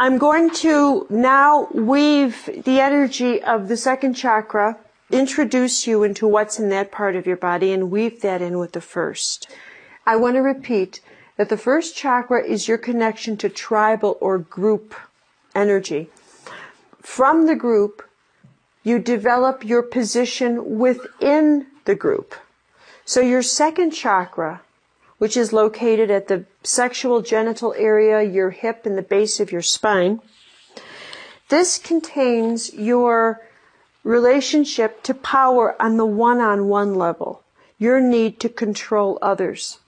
I'm going to now weave the energy of the second chakra, introduce you into what's in that part of your body, and weave that in with the first. I want to repeat that the first chakra is your connection to tribal or group energy. From the group, you develop your position within the group. So your second chakra, which is located at the sexual genital area, your hip, and the base of your spine, this contains your relationship to power on the one-on-one level, your need to control others.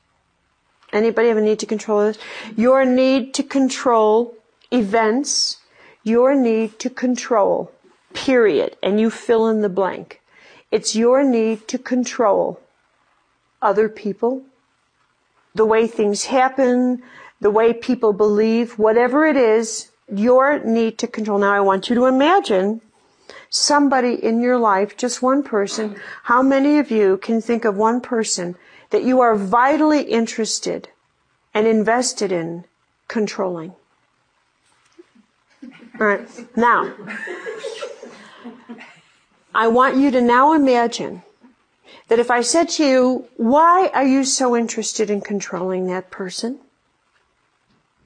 Anybody have a need to control others? Your need to control events, your need to control, period, and you fill in the blank. It's your need to control other people, the way things happen, the way people believe, whatever it is, your need to control. Now I want you to imagine somebody in your life, just one person. How many of you can think of one person that you are vitally interested and invested in controlling? All right. Now, I want you to now imagine that if I said to you, why are you so interested in controlling that person?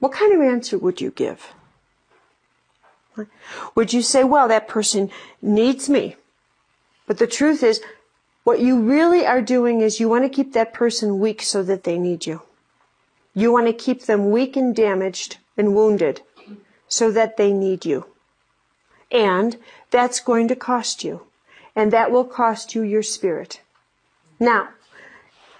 What kind of answer would you give? Would you say, well, that person needs me? But the truth is, what you really are doing is you want to keep that person weak so that they need you. You want to keep them weak and damaged and wounded so that they need you. And that's going to cost you. And that will cost you your spirit. Now,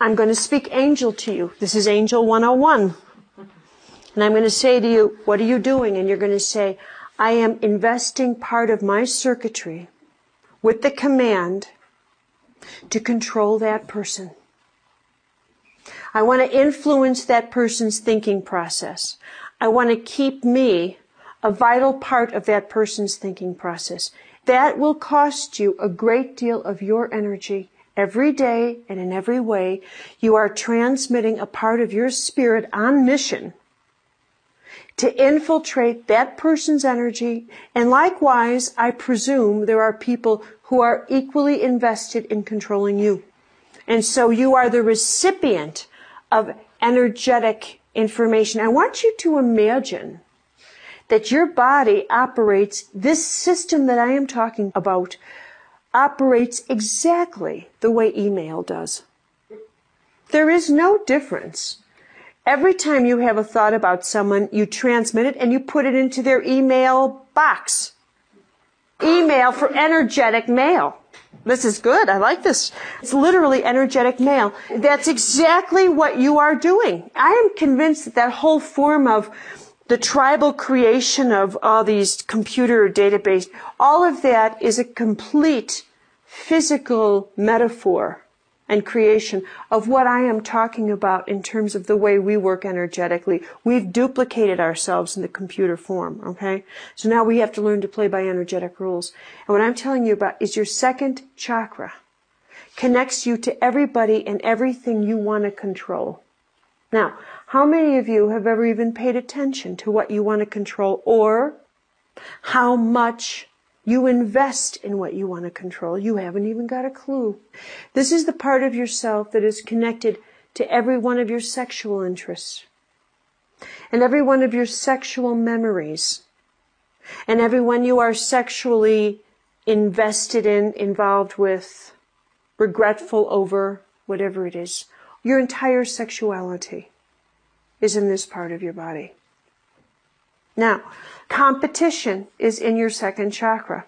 I'm going to speak angel to you. This is Angel 101. And I'm going to say to you, what are you doing? And you're going to say, I am investing part of my circuitry with the command to control that person. I want to influence that person's thinking process. I want to keep me a vital part of that person's thinking process. That will cost you a great deal of your energy. Every day and in every way, you are transmitting a part of your spirit on mission to infiltrate that person's energy. And likewise, I presume there are people who are equally invested in controlling you. And so you are the recipient of energetic information. I want you to imagine that your body operates, this system that I am talking about, operates exactly the way email does. There is no difference. Every time you have a thought about someone, you transmit it and you put it into their email box. Email for energetic mail. This is good. I like this. It's literally energetic mail. That's exactly what you are doing. I am convinced that that whole form of the tribal creation of all these computer database, all of that is a complete physical metaphor and creation of what I am talking about in terms of the way we work energetically. We've duplicated ourselves in the computer form, okay? So now we have to learn to play by energetic rules. And what I'm telling you about is your second chakra connects you to everybody and everything you want to control. Now, how many of you have ever even paid attention to what you want to control or how much you invest in what you want to control? You haven't even got a clue. This is the part of yourself that is connected to every one of your sexual interests and every one of your sexual memories and every one you are sexually invested in, involved with, regretful over, whatever it is. Your entire sexuality is in this part of your body. Now, competition is in your second chakra.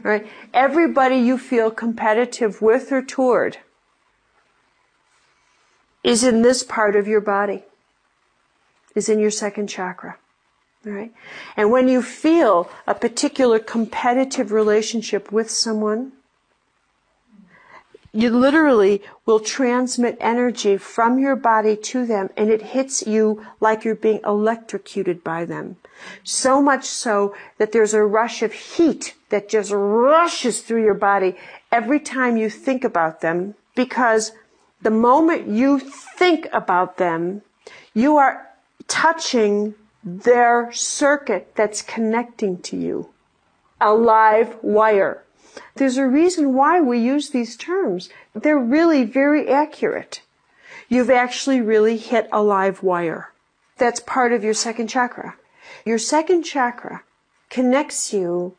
Right? Everybody you feel competitive with or toward is in this part of your body, is in your second chakra. All right? And when you feel a particular competitive relationship with someone, you literally will transmit energy from your body to them, and it hits you like you're being electrocuted by them. So much so that there's a rush of heat that just rushes through your body every time you think about them, because the moment you think about them, you are touching their circuit that's connecting to you. A live wire. There's a reason why we use these terms. They're really very accurate. You've actually really hit a live wire. That's part of your second chakra. Your second chakra connects you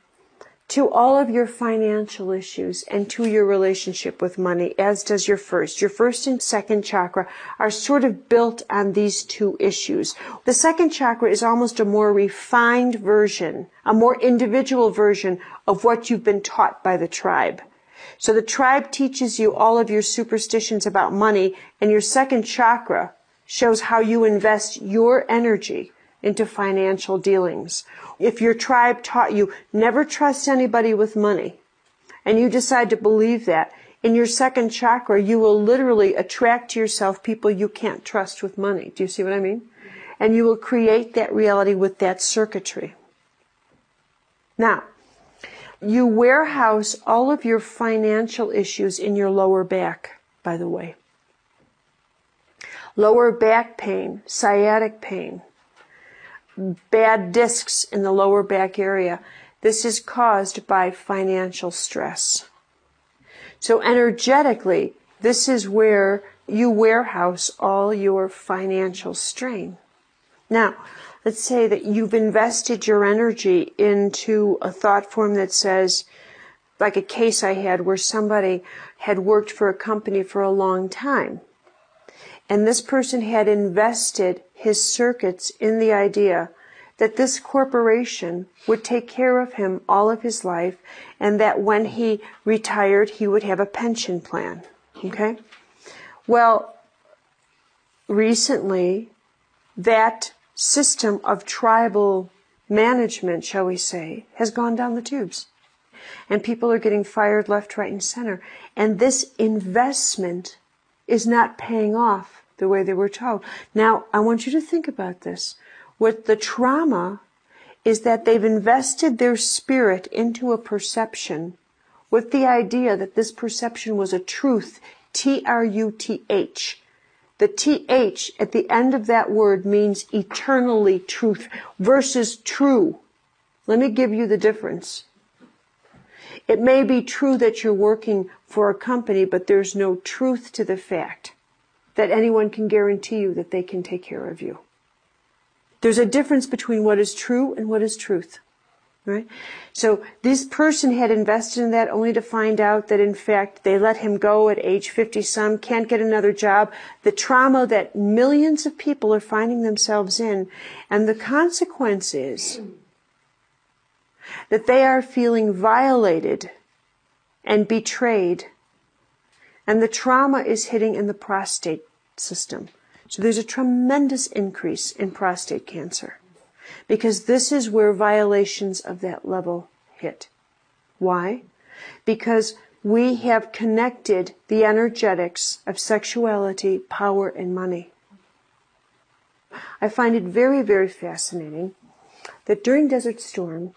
to all of your financial issues and to your relationship with money, as does your first. Your first and second chakra are sort of built on these two issues. The second chakra is almost a more refined version, a more individual version of what you've been taught by the tribe. So the tribe teaches you all of your superstitions about money, and your second chakra shows how you invest your energy into financial dealings. If your tribe taught you never trust anybody with money, and you decide to believe that, in your second chakra you will literally attract to yourself people you can't trust with money. Do you see what I mean? And you will create that reality with that circuitry. Now, you warehouse all of your financial issues in your lower back, by the way. Lower back pain, sciatic pain, bad discs in the lower back area. This is caused by financial stress. So energetically, this is where you warehouse all your financial strain. Now, let's say that you've invested your energy into a thought form that says, like a case I had where somebody had worked for a company for a long time. And this person had invested his circuits in the idea that this corporation would take care of him all of his life, and that when he retired, he would have a pension plan. Okay? Well, recently, that system of tribal management, shall we say, has gone down the tubes. And people are getting fired left, right, and center. And this investment is not paying off the way they were told. Now, I want you to think about this. What the trauma is that they've invested their spirit into a perception with the idea that this perception was a truth, T-R-U-T-H. The T-H at the end of that word means eternally truth versus true. Let me give you the difference. It may be true that you're working for a company, but there's no truth to the fact that anyone can guarantee you that they can take care of you. There's a difference between what is true and what is truth. Right? So this person had invested in that only to find out that in fact they let him go at age 50-some, can't get another job. The trauma that millions of people are finding themselves in, and the consequence is that they are feeling violated and betrayed, and the trauma is hitting in the prostate system. So there's a tremendous increase in prostate cancer, because this is where violations of that level hit. Why? Because we have connected the energetics of sexuality, power, and money. I find it very, very fascinating that during Desert Storm,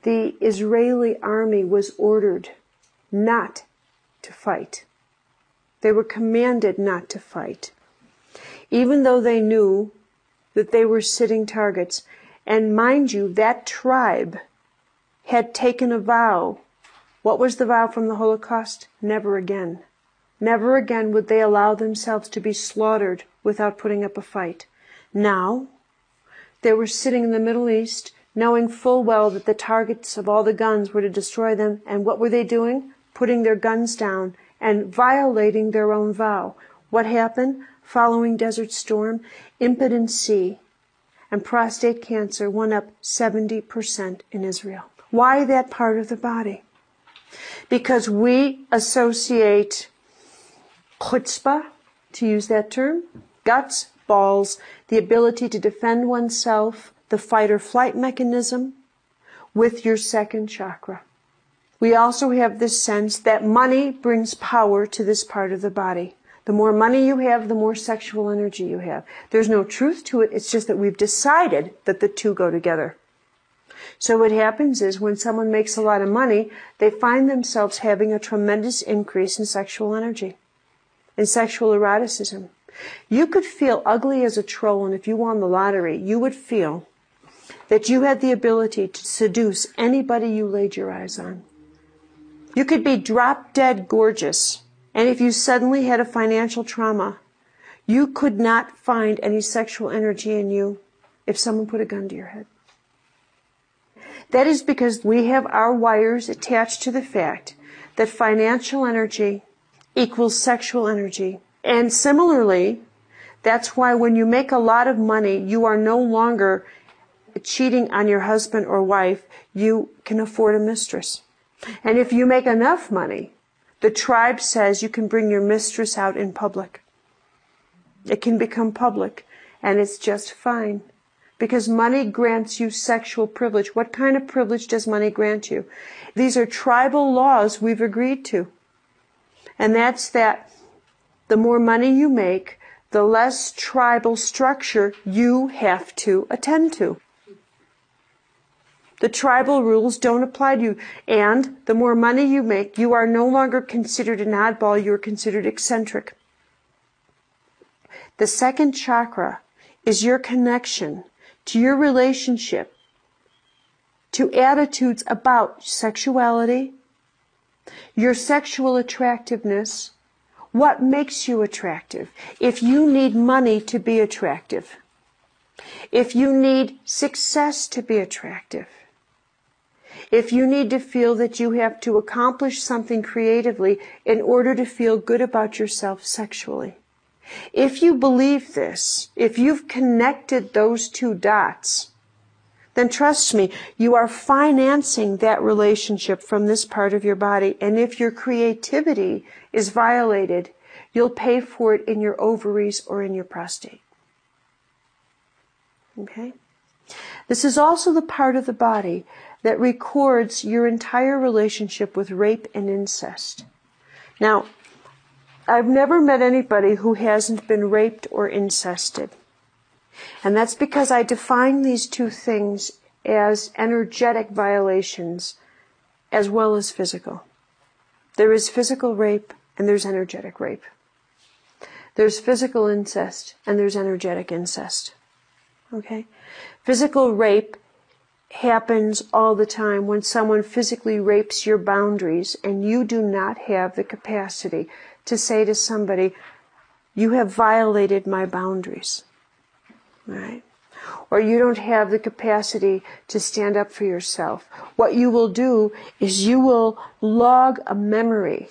the Israeli army was ordered not to fight. They were commanded not to fight, even though they knew that they were sitting targets. And mind you, that tribe had taken a vow. What was the vow from the Holocaust? Never again. Never again would they allow themselves to be slaughtered without putting up a fight. Now, they were sitting in the Middle East, knowing full well that the targets of all the guns were to destroy them. And what were they doing? Putting their guns down and violating their own vow. What happened? Following Desert Storm, impotency and prostate cancer went up 70% in Israel. Why that part of the body? Because we associate chutzpah, to use that term, guts, balls, the ability to defend oneself, the fight or flight mechanism, with your second chakra. We also have this sense that money brings power to this part of the body. The more money you have, the more sexual energy you have. There's no truth to it. It's just that we've decided that the two go together. So what happens is when someone makes a lot of money, they find themselves having a tremendous increase in sexual energy, in sexual eroticism. You could feel ugly as a troll, and if you won the lottery, you would feel that you had the ability to seduce anybody you laid your eyes on. You could be drop dead gorgeous, and if you suddenly had a financial trauma, you could not find any sexual energy in you if someone put a gun to your head. That is because we have our wires attached to the fact that financial energy equals sexual energy. And similarly, that's why when you make a lot of money, you are no longer cheating on your husband or wife. You can afford a mistress. And if you make enough money, the tribe says you can bring your mistress out in public. It can become public, and it's just fine. Because money grants you sexual privilege. What kind of privilege does money grant you? These are tribal laws we've agreed to. And that's that the more money you make, the less tribal structure you have to attend to. The tribal rules don't apply to you. And the more money you make, you are no longer considered an oddball, you are considered eccentric. The second chakra is your connection to your relationship, to attitudes about sexuality, your sexual attractiveness, what makes you attractive. If you need money to be attractive, if you need success to be attractive, if you need to feel that you have to accomplish something creatively in order to feel good about yourself sexually. If you believe this, if you've connected those two dots, then trust me, you are financing that relationship from this part of your body. And if your creativity is violated, you'll pay for it in your ovaries or in your prostate. Okay? This is also the part of the body that records your entire relationship with rape and incest. Now, I've never met anybody who hasn't been raped or incested. And that's because I define these two things as energetic violations as well as physical. There is physical rape and there's energetic rape. There's physical incest and there's energetic incest. Okay? Physical rape happens all the time when someone physically rapes your boundaries and you do not have the capacity to say to somebody, you have violated my boundaries, right? Or you don't have the capacity to stand up for yourself. What you will do is you will log a memory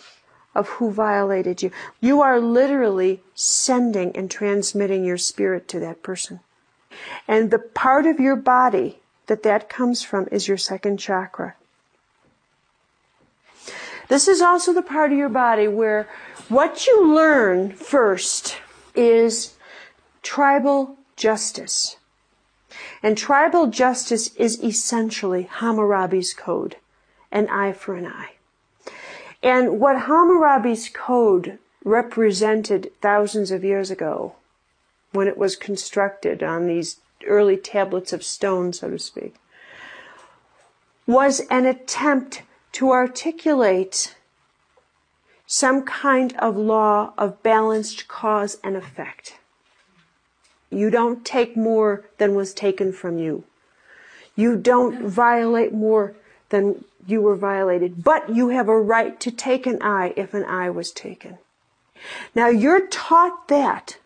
of who violated you. You are literally sending and transmitting your spirit to that person. And the part of your body that comes from is your second chakra. This is also the part of your body where what you learn first is tribal justice. And tribal justice is essentially Hammurabi's code, an eye for an eye. And what Hammurabi's code represented thousands of years ago, when it was constructed on these early tablets of stone, so to speak, was an attempt to articulate some kind of law of balanced cause and effect. You don't take more than was taken from you. You don't violate more than you were violated. But you have a right to take an eye if an eye was taken. Now you're taught that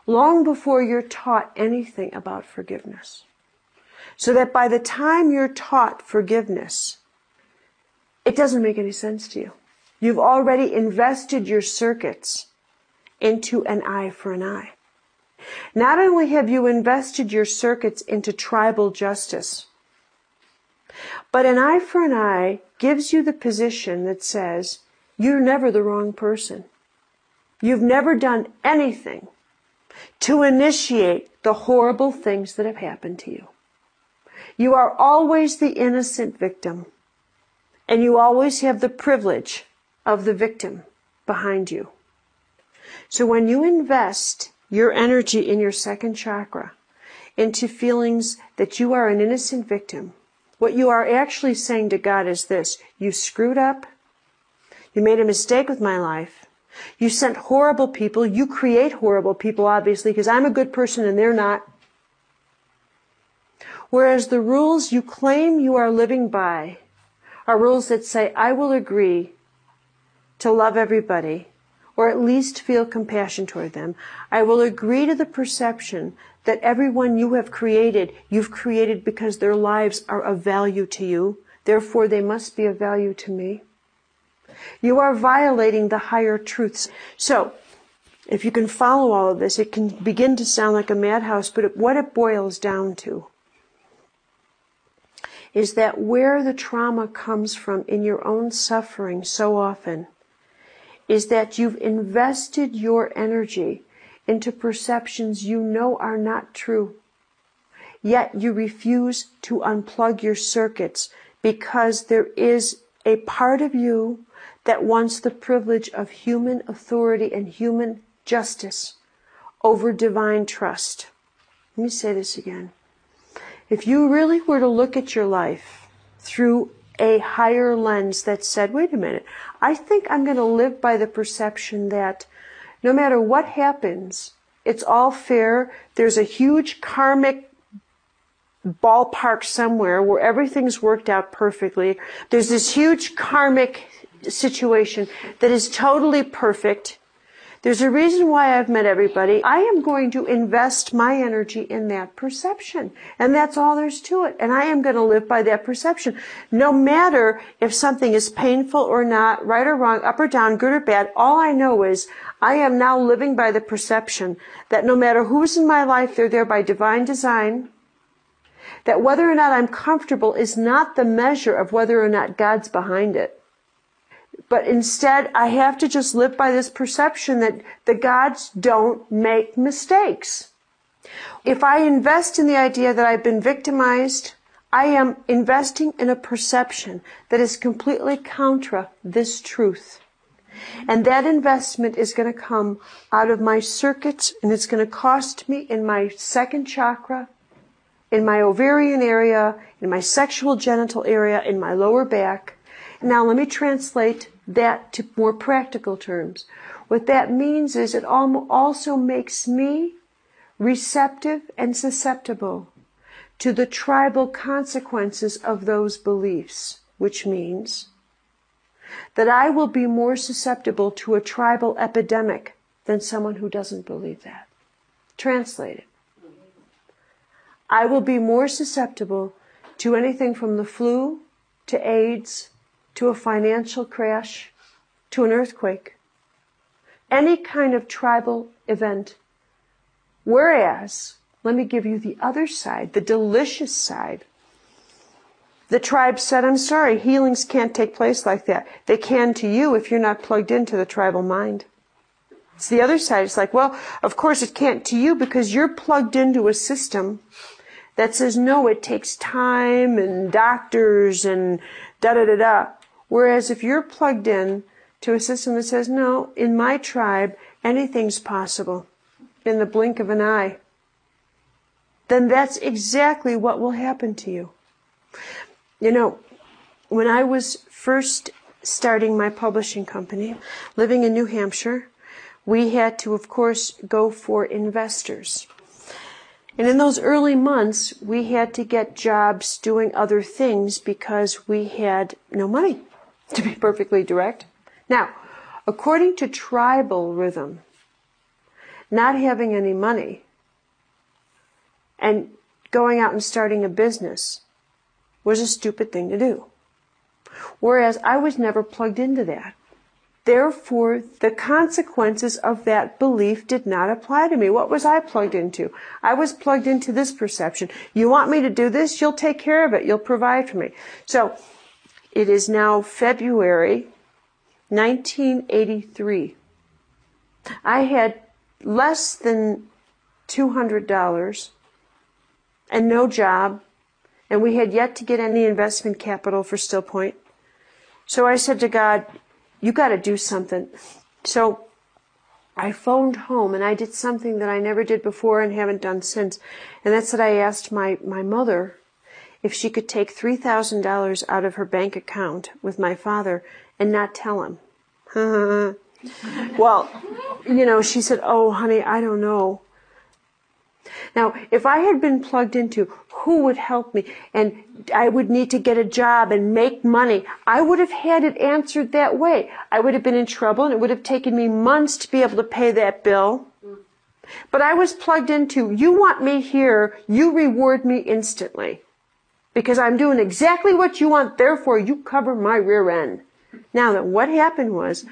long before you're taught anything about forgiveness. So that by the time you're taught forgiveness, it doesn't make any sense to you. You've already invested your circuits into an eye for an eye. Not only have you invested your circuits into tribal justice, but an eye for an eye gives you the position that says you're never the wrong person. You've never done anything to initiate the horrible things that have happened to you. You are always the innocent victim, and you always have the privilege of the victim behind you. So when you invest your energy in your second chakra into feelings that you are an innocent victim, what you are actually saying to God is this: you screwed up, you made a mistake with my life, You sent horrible people. You create horrible people, obviously, because I'm a good person and they're not. Whereas the rules you claim you are living by are rules that say, I will agree to love everybody, or at least feel compassion toward them. I will agree to the perception that everyone you have created, you've created because their lives are of value to you. Therefore, they must be of value to me. You are violating the higher truths. So, if you can follow all of this, it can begin to sound like a madhouse, but what it boils down to is that where the trauma comes from in your own suffering so often is that you've invested your energy into perceptions you know are not true. Yet you refuse to unplug your circuits because there is a part of you that wants the privilege of human authority and human justice over divine trust. Let me say this again. If you really were to look at your life through a higher lens that said, wait a minute, I think I'm going to live by the perception that no matter what happens, it's all fair. There's a huge karmic ballpark somewhere where everything's worked out perfectly. There's this huge karmic situation that is totally perfect. There's a reason why I've met everybody. I am going to invest my energy in that perception. And that's all there's to it. And I am going to live by that perception. No matter if something is painful or not, right or wrong, up or down, good or bad, all I know is I am now living by the perception that no matter who's in my life, they're there by divine design. That whether or not I'm comfortable is not the measure of whether or not God's behind it. But instead, I have to just live by this perception that the gods don't make mistakes. If I invest in the idea that I've been victimized, I am investing in a perception that is completely contra this truth. And that investment is going to come out of my circuits, and it's going to cost me in my second chakra, in my ovarian area, in my sexual genital area, in my lower back. Now let me translate that to more practical terms. What that means is it also makes me receptive and susceptible to the tribal consequences of those beliefs, which means that I will be more susceptible to a tribal epidemic than someone who doesn't believe that. Translate it. I will be more susceptible to anything from the flu to AIDS to a financial crash to an earthquake. Any kind of tribal event. Whereas, let me give you the other side, the delicious side. The tribe said, I'm sorry, healings can't take place like that. They can to you if you're not plugged into the tribal mind. It's the other side. It's like, well, of course it can't to you because you're plugged into a system that says, no, it takes time and doctors and da-da-da-da. Whereas if you're plugged in to a system that says, no, in my tribe, anything's possible in the blink of an eye, then that's exactly what will happen to you. You know, when I was first starting my publishing company, living in New Hampshire, we had to, of course, go for investors. And in those early months, we had to get jobs doing other things because we had no money, to be perfectly direct. Now, according to tribal rhythm, not having any money and going out and starting a business was a stupid thing to do. Whereas I was never plugged into that. Therefore, the consequences of that belief did not apply to me. What was I plugged into? I was plugged into this perception. You want me to do this? You'll take care of it. You'll provide for me. So, it is now February 1983. I had less than $200 and no job, and we had yet to get any investment capital for Still Point. So I said to God, you got to do something. So I phoned home and I did something that I never did before and haven't done since. And that's that I asked my mother if she could take $3,000 out of her bank account with my father and not tell him. Well, she said, oh, honey, I don't know. Now, if I had been plugged into who would help me and I would need to get a job and make money, I would have had it answered that way. I would have been in trouble and it would have taken me months to be able to pay that bill. But I was plugged into, you want me here, you reward me instantly. Because I'm doing exactly what you want, therefore you cover my rear end. Now, what happened was,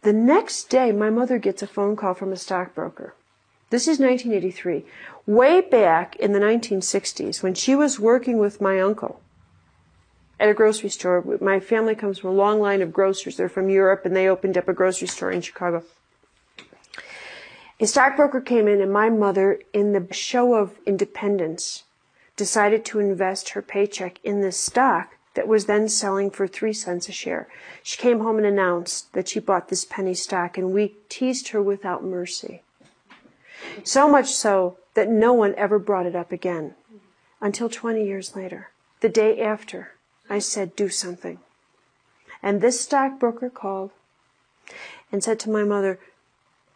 the next day my mother gets a phone call from a stockbroker. This is 1983. Way back in the 1960s, when she was working with my uncle at a grocery store. My family comes from a long line of grocers. They're from Europe, and they opened up a grocery store in Chicago. A stockbroker came in, and my mother, in the show of independence, decided to invest her paycheck in this stock that was then selling for 3 cents a share. She came home and announced that she bought this penny stock, and we teased her without mercy. So much so that no one ever brought it up again until 20 years later. The day after, I said, do something. And this stockbroker called and said to my mother,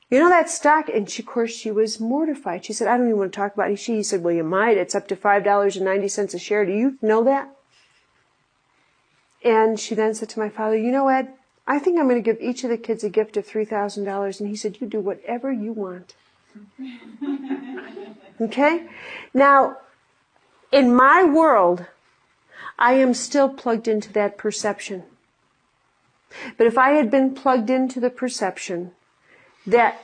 you know that stock? And of course, she was mortified. She said, I don't even want to talk about it. He said, well, you might. It's up to $5.90 a share. Do you know that? And she then said to my father, you know, Ed, I think I'm going to give each of the kids a gift of $3,000. And he said, you do whatever you want. Okay? Now, in my world, I am still plugged into that perception. But if I had been plugged into the perception that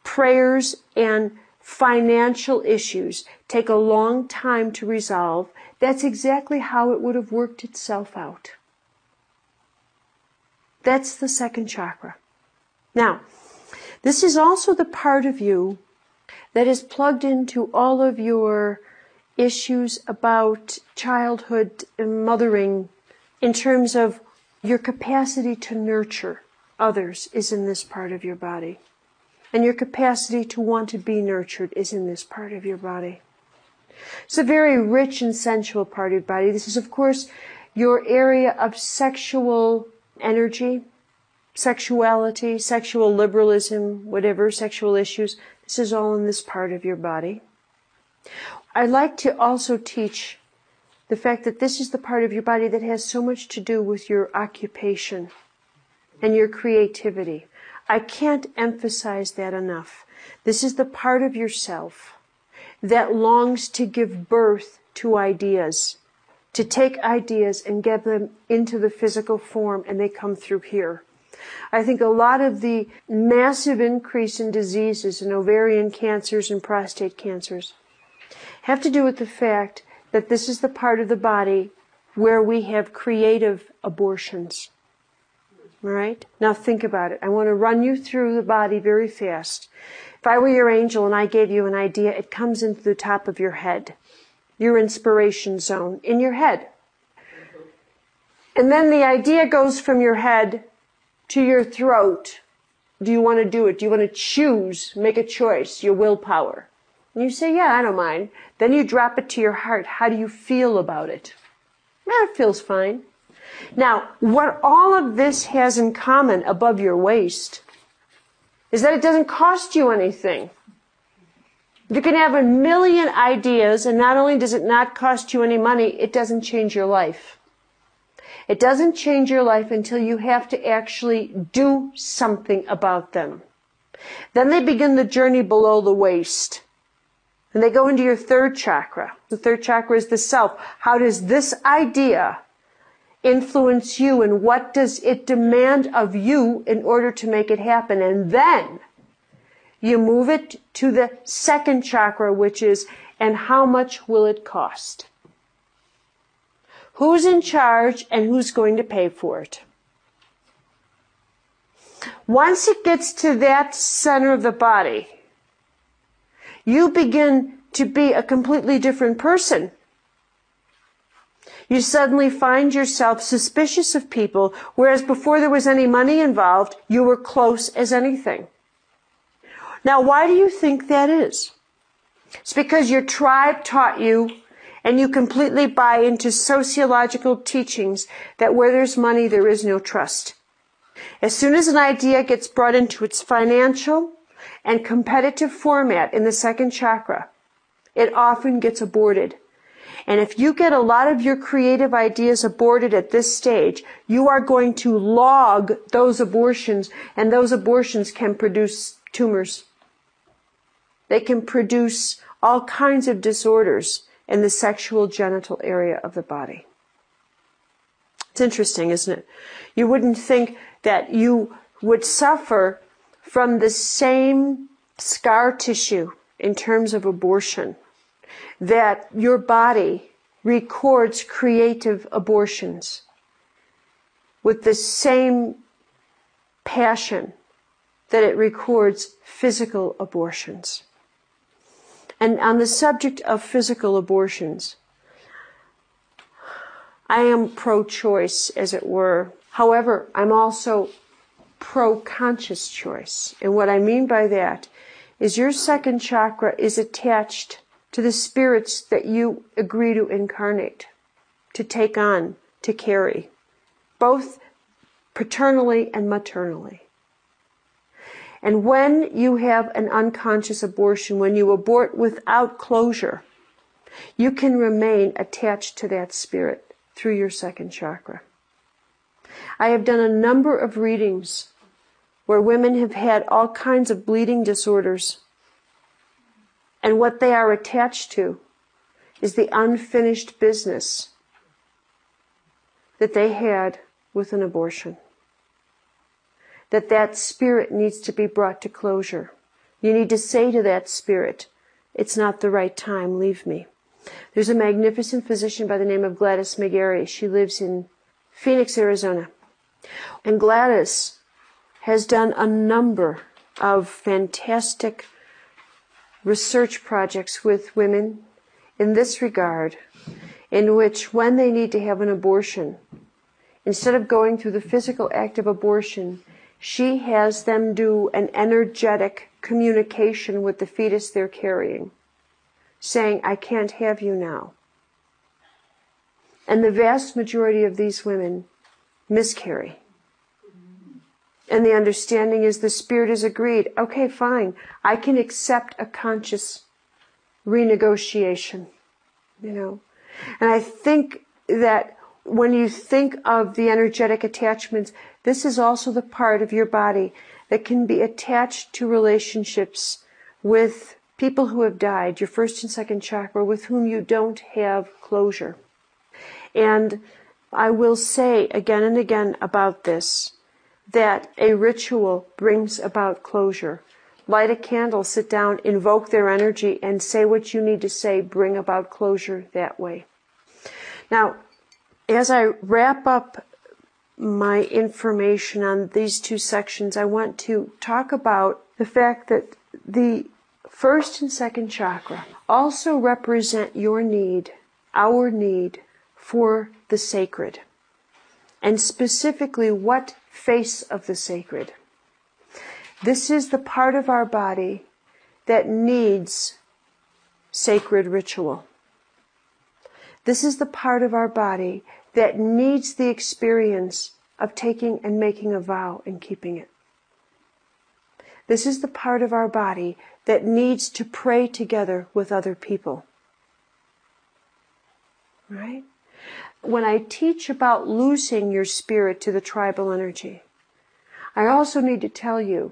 prayers and financial issues take a long time to resolve, that's exactly how it would have worked itself out. That's the second chakra. Now, this is also the part of you that is plugged into all of your issues about childhood and mothering in terms of your capacity to nurture others is in this part of your body. And your capacity to want to be nurtured is in this part of your body. It's a very rich and sensual part of your body. This is, of course, your area of sexual energy, sexuality, sexual liberalism, whatever, sexual issues. This is all in this part of your body. I like to also teach the fact that this is the part of your body that has so much to do with your occupation and your creativity. I can't emphasize that enough. This is the part of yourself that longs to give birth to ideas, to take ideas and get them into the physical form, and they come through here. I think a lot of the massive increase in diseases and ovarian cancers and prostate cancers have to do with the fact that this is the part of the body where we have creative abortions. All right? Now think about it. I want to run you through the body very fast. If I were your angel and I gave you an idea, it comes into the top of your head, your inspiration zone, in your head. And then the idea goes from your head to your throat. Do you want to do it? Do you want to choose, make a choice, your willpower? And you say, yeah, I don't mind. Then you drop it to your heart. How do you feel about it? It feels fine. Now, what all of this has in common above your waist is that it doesn't cost you anything. You can have 1 million ideas, and not only does it not cost you any money, it doesn't change your life. It doesn't change your life until you have to actually do something about them. Then they begin the journey below the waist. And they go into your third chakra. The third chakra is the self. How does this idea influence you, and what does it demand of you in order to make it happen? And then you move it to the second chakra, which is, and how much will it cost? Who's in charge and who's going to pay for it? Once it gets to that center of the body, you begin to be a completely different person. You suddenly find yourself suspicious of people, whereas before there was any money involved, you were close as anything. Now, why do you think that is? It's because your tribe taught you, and you completely buy into sociological teachings that where there's money, there is no trust. As soon as an idea gets brought into its financial and competitive format in the second chakra, it often gets aborted. And if you get a lot of your creative ideas aborted at this stage, you are going to log those abortions, and those abortions can produce tumors. They can produce all kinds of disorders in the sexual genital area of the body. It's interesting, isn't it? You wouldn't think that you would suffer from the same scar tissue in terms of abortion, that your body records creative abortions with the same passion that it records physical abortions. And on the subject of physical abortions, I am pro-choice, as it were. However, I'm also pro-conscious choice. And what I mean by that is your second chakra is attached to the spirits that you agree to incarnate, to take on, to carry, both paternally and maternally. And when you have an unconscious abortion, when you abort without closure, you can remain attached to that spirit through your second chakra. I have done a number of readings where women have had all kinds of bleeding disorders, and what they are attached to is the unfinished business that they had with an abortion. That spirit needs to be brought to closure. You need to say to that spirit, it's not the right time, leave me. There's a magnificent physician by the name of Gladys McGarry. She lives in Phoenix, Arizona. And Gladys has done a number of fantastic research projects with women in this regard, in which when they need to have an abortion, instead of going through the physical act of abortion, she has them do an energetic communication with the fetus they're carrying, saying, I can't have you now. And the vast majority of these women miscarry. And the understanding is the spirit has agreed, okay, fine, I can accept a conscious renegotiation, And I think that when you think of the energetic attachments, this is also the part of your body that can be attached to relationships with people who have died, your first and second chakra, with whom you don't have closure. And I will say again and again about this, that a ritual brings about closure. Light a candle, sit down, invoke their energy, and say what you need to say, bring about closure that way. Now, as I wrap up my information on these two sections, I want to talk about the fact that the first and second chakra also represent your need, our need for the sacred, and specifically what face of the sacred. This is the part of our body that needs sacred ritual. This is the part of our body that needs the experience of taking and making a vow and keeping it. This is the part of our body that needs to pray together with other people. Right? When I teach about losing your spirit to the tribal energy, I also need to tell you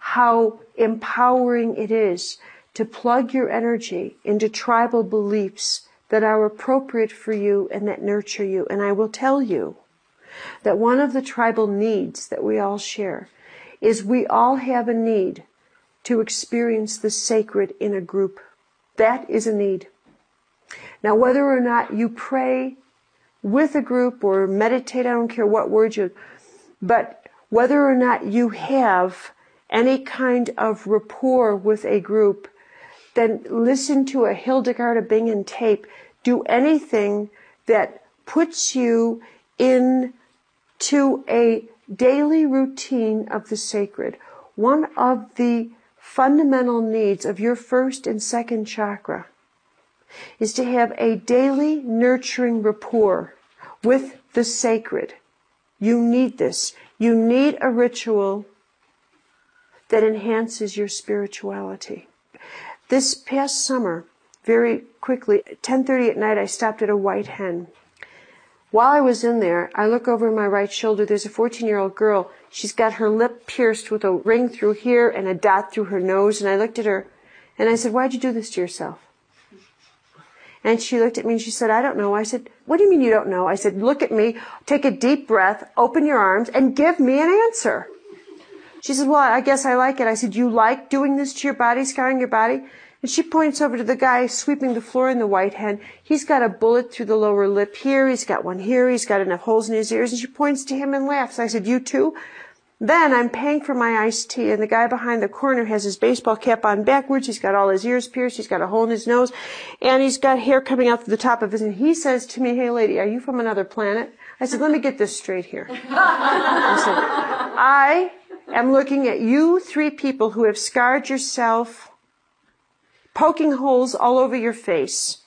how empowering it is to plug your energy into tribal beliefs that are appropriate for you and that nurture you. And I will tell you that one of the tribal needs that we all share is we all have a need to experience the sacred in a group. That is a need. Now, whether or not you pray with a group or meditate, I don't care what word you, but whether or not you have any kind of rapport with a group, then listen to a Hildegard of Bingen tape. Do anything that puts you into a daily routine of the sacred. One of the fundamental needs of your first and second chakra is to have a daily nurturing rapport with the sacred You need this. You need a ritual that enhances your spirituality. This past summer, very quickly, at 10:30 at night, I stopped at a White Hen. While I was in there, I look over my right shoulder. There's a 14-year-old girl. She's got her lip pierced with a ring through here and a dot through her nose. And I looked at her and I said, "Why'd you do this to yourself?" And she looked at me and she said, "I don't know." I said, "What do you mean you don't know?" I said, "Look at me, take a deep breath, open your arms, and give me an answer." She said, "Well, I guess I like it." I said, "You like doing this to your body, scarring your body?" And she points over to the guy sweeping the floor in the White Hen. He's got a bullet through the lower lip here. He's got one here. He's got enough holes in his ears. And she points to him and laughs. I said, "You too?" Then I'm paying for my iced tea, and the guy behind the corner has his baseball cap on backwards. He's got all his ears pierced. He's got a hole in his nose, and he's got hair coming out through the top of his. And he says to me, "Hey, lady, are you from another planet?" I said, "Let me get this straight here." I said, "I am looking at you three people who have scarred yourself, poking holes all over your face,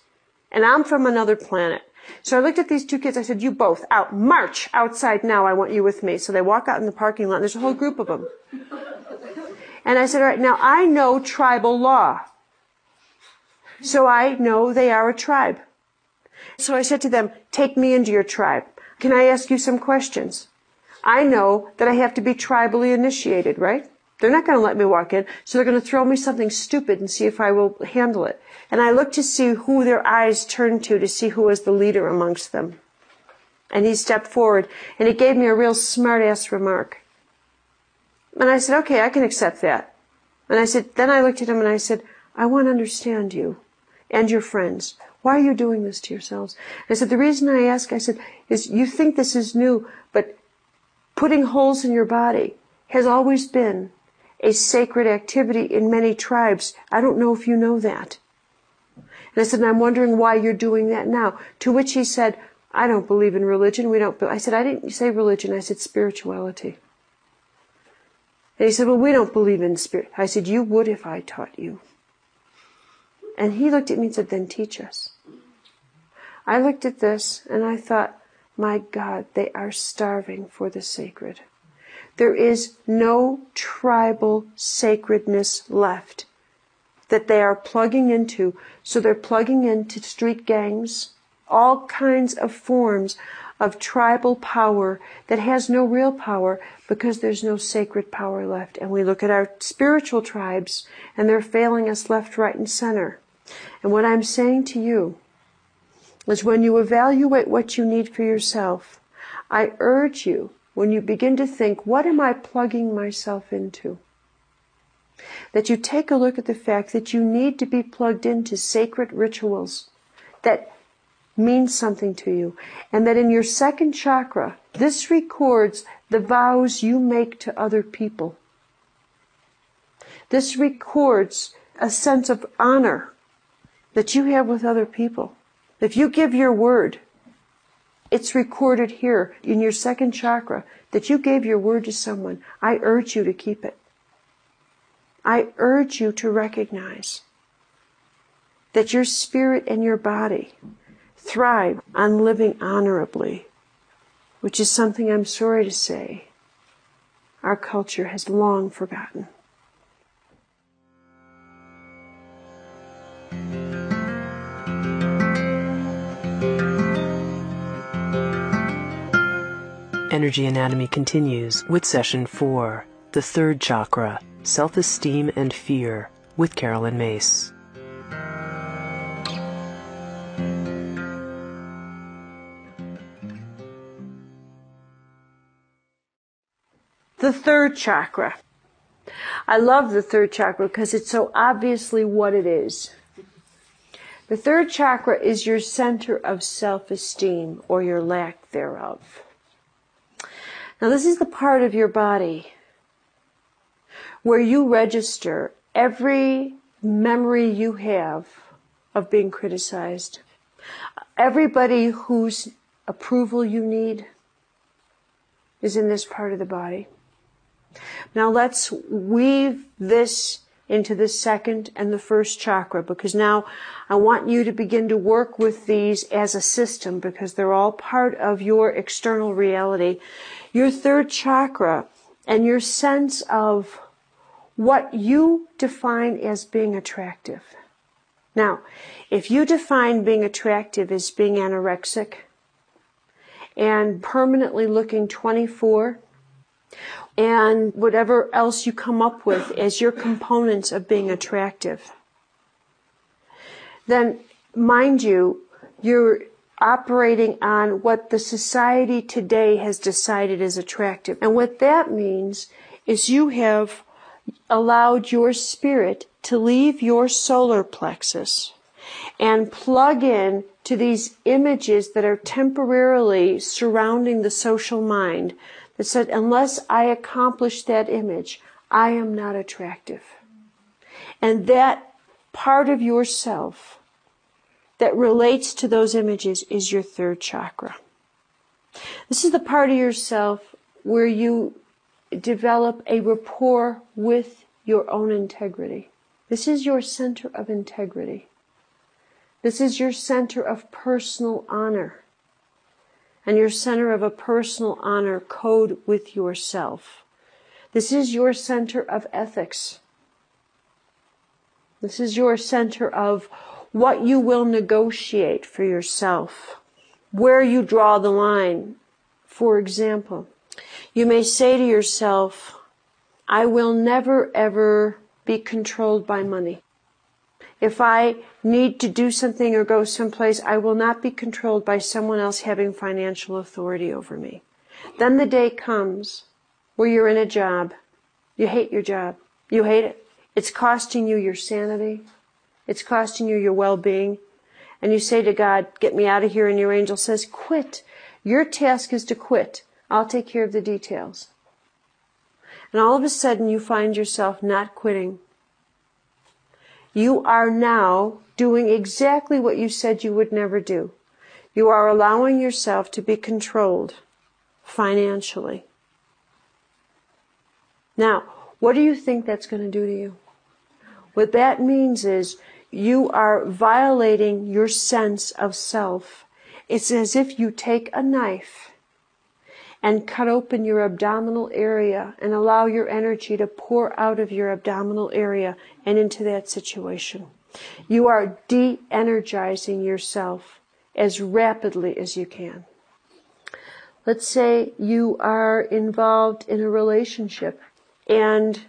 and I'm from another planet." So I looked at these two kids. I said, "You both out, march outside now. I want you with me." So they walk out in the parking lot, and there's a whole group of them. And I said, "All right, now I know tribal law. So I know they are a tribe." So I said to them, "Take me into your tribe. Can I ask you some questions? I know that I have to be tribally initiated, right? They're not going to let me walk in, so they're going to throw me something stupid and see if I will handle it." And I looked to see who their eyes turned to see who was the leader amongst them. And he stepped forward, and he gave me a real smart-ass remark. And I said, "Okay, I can accept that." And I said, then I looked at him and I said, "I want to understand you and your friends. Why are you doing this to yourselves?" And I said, "The reason I ask," I said, "is you think this is new, but putting holes in your body has always been a sacred activity in many tribes. I don't know if you know that." And I said, "And I'm wondering why you're doing that now." To which he said, "I don't believe in religion. We don't." I said, "I didn't say religion. I said spirituality." And he said, "Well, we don't believe in spirit." I said, "You would if I taught you." And he looked at me and said, "Then teach us." I looked at this and I thought, my God, they are starving for the sacred. There is no tribal sacredness left that they are plugging into. So they're plugging into street gangs, all kinds of forms of tribal power that has no real power because there's no sacred power left. And we look at our spiritual tribes and they're failing us left, right, and center. And what I'm saying to you is when you evaluate what you need for yourself, I urge you, when you begin to think, what am I plugging myself into? That you take a look at the fact that you need to be plugged into sacred rituals that mean something to you. And that in your second chakra, this records the vows you make to other people. This records a sense of honor that you have with other people. If you give your word, it's recorded here in your second chakra that you gave your word to someone. I urge you to keep it. I urge you to recognize that your spirit and your body thrive on living honorably, which is something I'm sorry to say our culture has long forgotten. Energy Anatomy continues with Session 4, the third chakra, Self-Esteem and Fear, with Carolyn Mace. The third chakra. I love the third chakra because it's so obviously what it is. The third chakra is your center of self-esteem or your lack thereof. Now this is the part of your body where you register every memory you have of being criticized. Everybody whose approval you need is in this part of the body. Now let's weave this into the second and the first chakra, because now I want you to begin to work with these as a system, because they're all part of your external reality. Your third chakra and your sense of what you define as being attractive. Now, if you define being attractive as being anorexic and permanently looking 24, and whatever else you come up with as your components of being attractive, then, mind you, you're operating on what the society today has decided is attractive. And what that means is you have allowed your spirit to leave your solar plexus and plug in to these images that are temporarily surrounding the social mind that said, unless I accomplish that image, I am not attractive. And that part of yourself that relates to those images is your third chakra. This is the part of yourself where you develop a rapport with your own integrity. This is your center of integrity. This is your center of personal honor. And your center of a personal honor code with yourself. This is your center of ethics. This is your center of what you will negotiate for yourself, where you draw the line. For example, you may say to yourself, I will never ever be controlled by money. If I need to do something or go someplace, I will not be controlled by someone else having financial authority over me. Then the day comes where you're in a job. You hate your job. You hate it. It's costing you your sanity. It's costing you your well-being. And you say to God, get me out of here. And your angel says, quit. Your task is to quit. I'll take care of the details. And all of a sudden you find yourself not quitting. You are now doing exactly what you said you would never do. You are allowing yourself to be controlled financially. Now, what do you think that's going to do to you? What that means is you are violating your sense of self. It's as if you take a knife and cut open your abdominal area and allow your energy to pour out of your abdominal area and into that situation. You are de-energizing yourself as rapidly as you can. Let's say you are involved in a relationship, and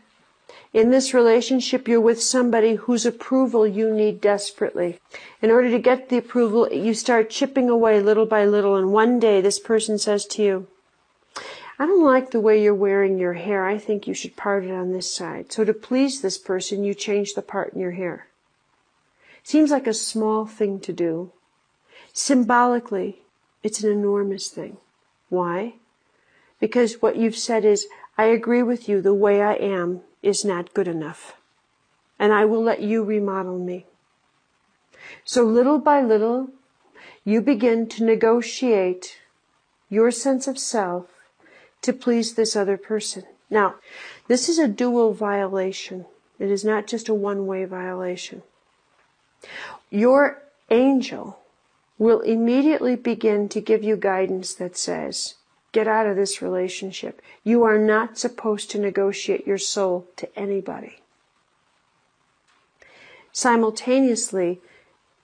in this relationship you're with somebody whose approval you need desperately. In order to get the approval, you start chipping away little by little, and one day this person says to you, I don't like the way you're wearing your hair. I think you should part it on this side. So to please this person, you change the part in your hair. Seems like a small thing to do. Symbolically, it's an enormous thing. Why? Because what you've said is, I agree with you, the way I am is not good enough. And I will let you remodel me. So little by little, you begin to negotiate your sense of self to please this other person. Now, this is a dual violation. It is not just a one-way violation. Your angel will immediately begin to give you guidance that says, get out of this relationship. You are not supposed to negotiate your soul to anybody. Simultaneously,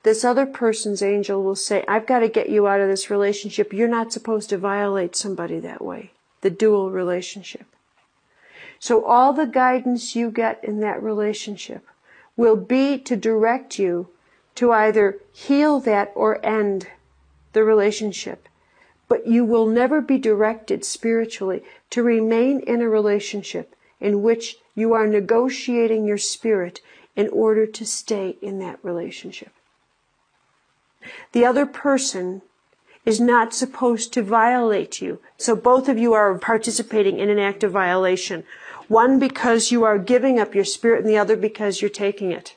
this other person's angel will say, I've got to get you out of this relationship. You're not supposed to violate somebody that way. The dual relationship. So all the guidance you get in that relationship will be to direct you to either heal that or end the relationship. But you will never be directed spiritually to remain in a relationship in which you are negotiating your spirit in order to stay in that relationship. The other person is not supposed to violate you. So both of you are participating in an act of violation. One because you are giving up your spirit, and the other because you're taking it.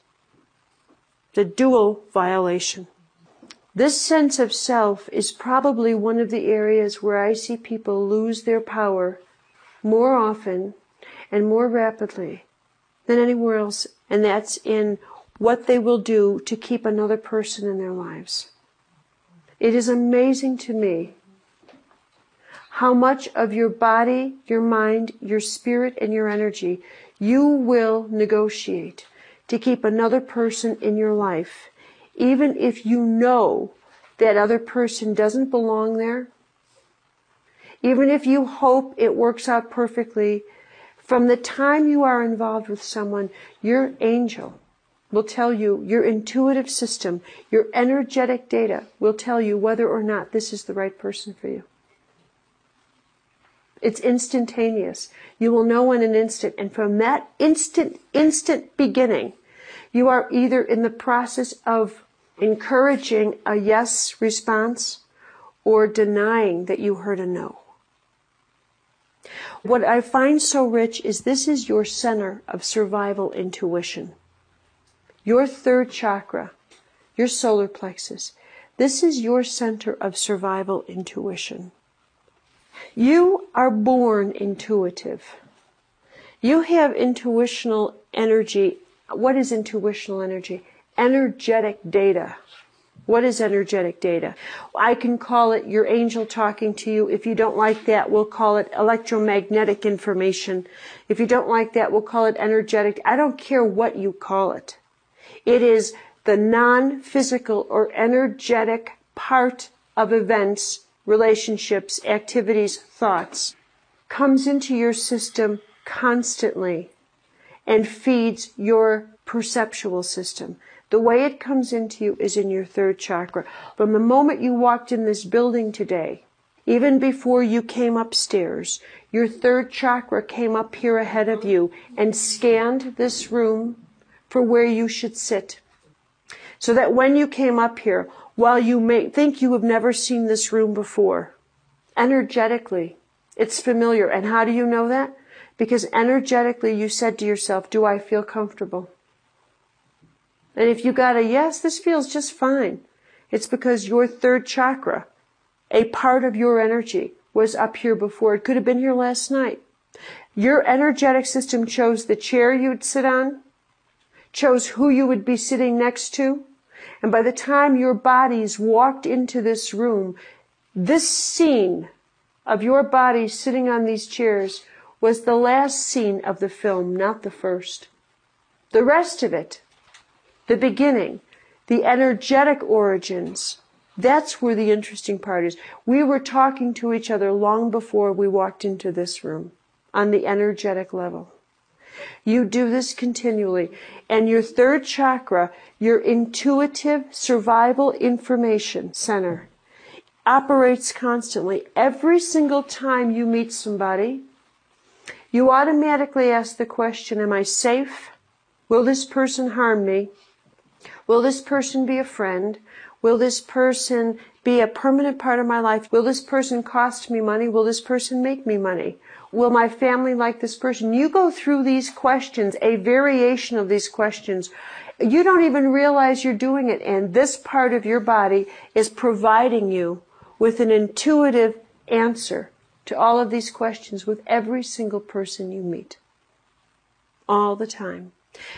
The dual violation. This sense of self is probably one of the areas where I see people lose their power more often and more rapidly than anywhere else, and that's in what they will do to keep another person in their lives. It is amazing to me how much of your body, your mind, your spirit, and your energy you will negotiate to keep another person in your life, even if you know that other person doesn't belong there, even if you hope it works out perfectly. From the time you are involved with someone, your angel will tell you, your intuitive system, your energetic data will tell you whether or not this is the right person for you. It's instantaneous. You will know in an instant. And from that instant beginning, you are either in the process of encouraging a yes response or denying that you heard a no. What I find so rich is this is your center of survival intuition. Your third chakra, your solar plexus, this is your center of survival intuition. You are born intuitive. You have intuitional energy. What is intuitional energy? Energetic data. What is energetic data? I can call it your angel talking to you. If you don't like that, we'll call it electromagnetic information. If you don't like that, we'll call it energetic. I don't care what you call it. It is the non-physical or energetic part of events, relationships, activities, thoughts, comes into your system constantly and feeds your perceptual system. The way it comes into you is in your third chakra. From the moment you walked in this building today, even before you came upstairs, your third chakra came up here ahead of you and scanned this room for where you should sit. So that when you came up here, while you may think you have never seen this room before, energetically, it's familiar. And how do you know that? Because energetically you said to yourself, do I feel comfortable? And if you got a yes, this feels just fine. It's because your third chakra, a part of your energy, was up here before. It could have been here last night. Your energetic system chose the chair you'd sit on, chose who you would be sitting next to, and by the time your bodies walked into this room, this scene of your bodies sitting on these chairs was the last scene of the film, not the first. The rest of it, the beginning, the energetic origins, that's where the interesting part is. We were talking to each other long before we walked into this room on the energetic level. You do this continually. And your third chakra, your intuitive survival information center, operates constantly. Every single time you meet somebody, you automatically ask the question, am I safe? Will this person harm me? Will this person be a friend? Will this person be a permanent part of my life? Will this person cost me money? Will this person make me money? Will my family like this person? You go through these questions, a variation of these questions. You don't even realize you're doing it, and this part of your body is providing you with an intuitive answer to all of these questions with every single person you meet. All the time.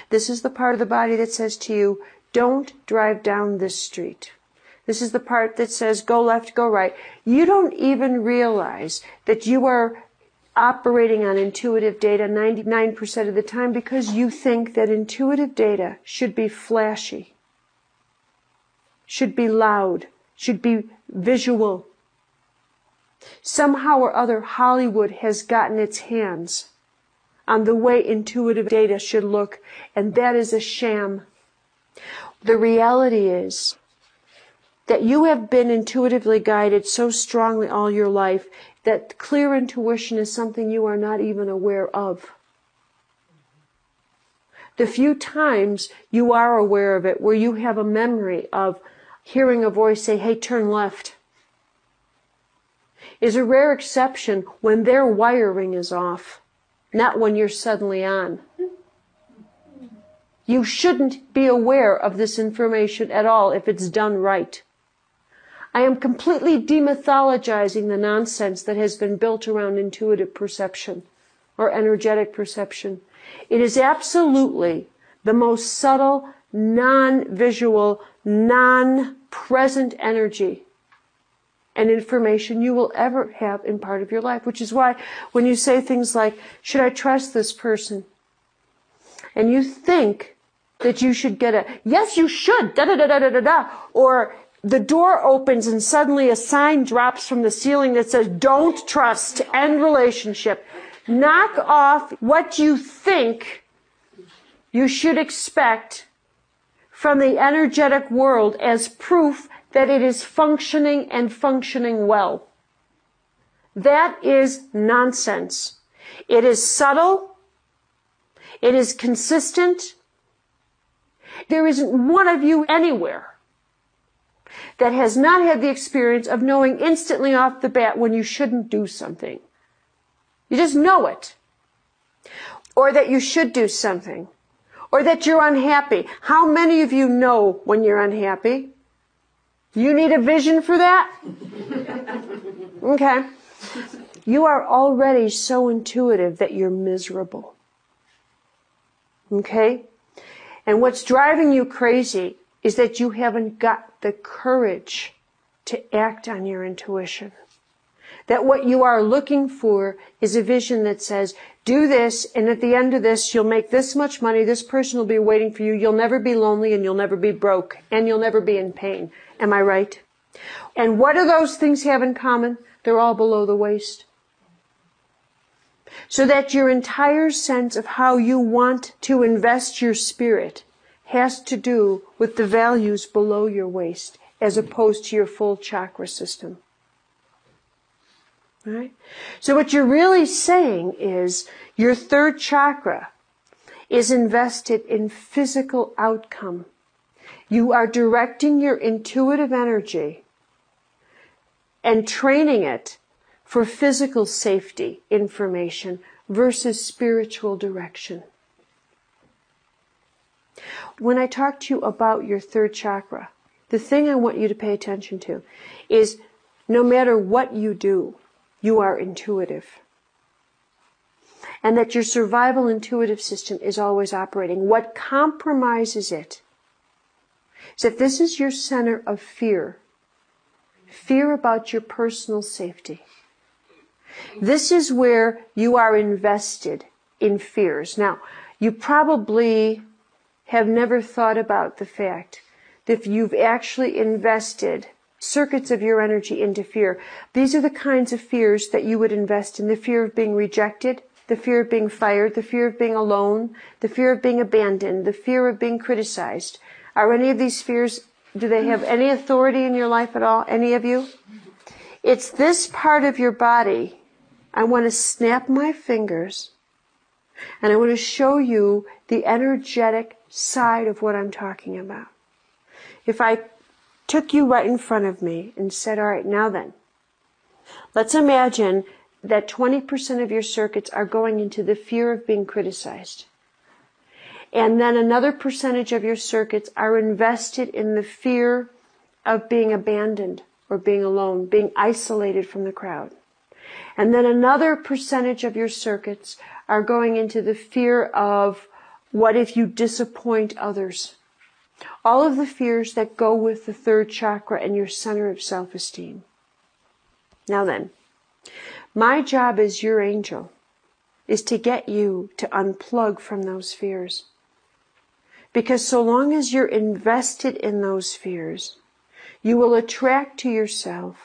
This is the part of the body that says to you, don't drive down this street. This is the part that says, go left, go right. You don't even realize that you are operating on intuitive data 99% of the time because you think that intuitive data should be flashy, should be loud, should be visual. Somehow or other, Hollywood has gotten its hands on the way intuitive data should look, and that is a sham. The reality is that you have been intuitively guided so strongly all your life that clear intuition is something you are not even aware of. The few times you are aware of it, where you have a memory of hearing a voice say, hey, turn left, is a rare exception when their wiring is off, not when you're suddenly on. You shouldn't be aware of this information at all if it's done right. I am completely demythologizing the nonsense that has been built around intuitive perception. or energetic perception. It is absolutely the most subtle, non-visual, non-present energy and information you will ever have in part of your life, which is why when you say things like, should I trust this person? And you think that you should get a, yes, you should, da-da-da-da-da-da-da, or the door opens and suddenly a sign drops from the ceiling that says, don't trust, end relationship. Knock off what you think you should expect from the energetic world as proof that it is functioning and functioning well. That is nonsense. It is subtle. It is consistent. There isn't one of you anywhere that has not had the experience of knowing instantly off the bat when you shouldn't do something. You just know it. Or that you should do something. Or that you're unhappy. How many of you know when you're unhappy? You need a vision for that? Okay. You are already so intuitive that you're miserable. Okay? And what's driving you crazy is that you haven't got the courage to act on your intuition. That what you are looking for is a vision that says, do this, and at the end of this, you'll make this much money, this person will be waiting for you, you'll never be lonely, and you'll never be broke, and you'll never be in pain. Am I right? And what do those things have in common? They're all below the waist. So that your entire sense of how you want to invest your spirit has to do with the values below your waist, as opposed to your full chakra system. Right? So what you're really saying is your third chakra is invested in physical outcome. You are directing your intuitive energy and training it for physical safety information versus spiritual direction. When I talk to you about your third chakra, the thing I want you to pay attention to is no matter what you do, you are intuitive. And that your survival intuitive system is always operating. What compromises it is that this is your center of fear. Fear about your personal safety. This is where you are invested in fears. Now, you probably have never thought about the fact that if you've actually invested circuits of your energy into fear, these are the kinds of fears that you would invest in. The fear of being rejected, the fear of being fired, the fear of being alone, the fear of being abandoned, the fear of being criticized. Are any of these fears, do they have any authority in your life at all? Any of you? It's this part of your body. I want to snap my fingers and I want to show you the energetic side of what I'm talking about. If I took you right in front of me and said, all right, now then, let's imagine that 20% of your circuits are going into the fear of being criticized. And then another percentage of your circuits are invested in the fear of being abandoned or being alone, being isolated from the crowd. And then another percentage of your circuits are going into the fear of what if you disappoint others. All of the fears that go with the third chakra and your center of self-esteem. Now then, my job as your angel is to get you to unplug from those fears. Because so long as you're invested in those fears, you will attract to yourself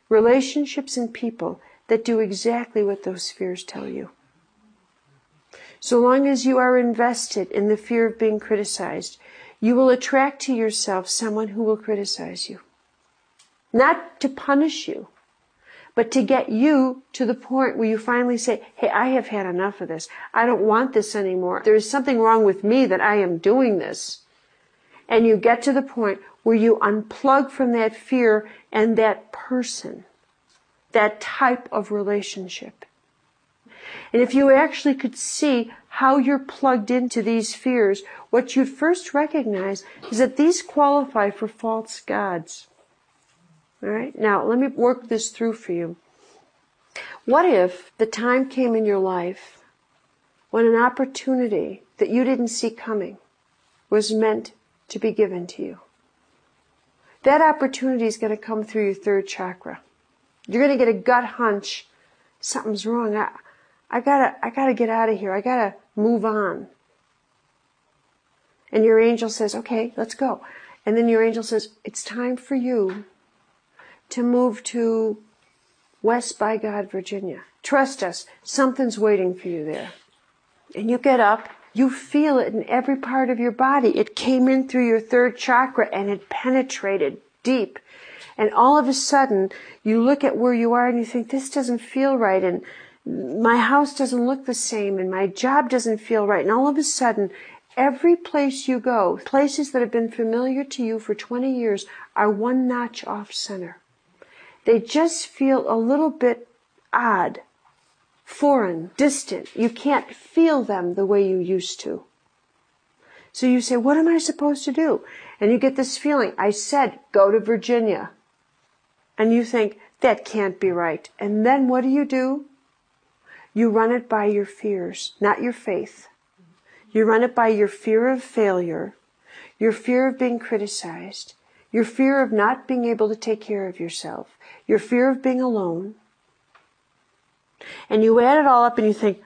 relationships and people that do exactly what those fears tell you. So long as you are invested in the fear of being criticized, you will attract to yourself someone who will criticize you. Not to punish you, but to get you to the point where you finally say, hey, I have had enough of this. I don't want this anymore. There is something wrong with me that I am doing this. And you get to the point where you unplug from that fear and that person, that type of relationship. And if you actually could see how you're plugged into these fears, what you'd first recognize is that these qualify for false gods. All right? Now, let me work this through for you. What if the time came in your life when an opportunity that you didn't see coming was meant to be given to you. That opportunity is going to come through your third chakra. You're going to get a gut hunch. Something's wrong. I gotta get out of here. I gotta move on. And your angel says, okay, let's go. And then your angel says, it's time for you to move to West by God, Virginia. Trust us, something's waiting for you there. And you get up, you feel it in every part of your body. It came in through your third chakra and it penetrated deep. And all of a sudden, you look at where you are and you think, this doesn't feel right, and my house doesn't look the same, and my job doesn't feel right. And all of a sudden, every place you go, places that have been familiar to you for 20 years, are one notch off center. They just feel a little bit odd, foreign, distant. You can't feel them the way you used to. So you say, what am I supposed to do? And you get this feeling, I said, go to Virginia. And you think, that can't be right. And then what do? You run it by your fears, not your faith. You run it by your fear of failure, your fear of being criticized, your fear of not being able to take care of yourself, your fear of being alone. And you add it all up and you think,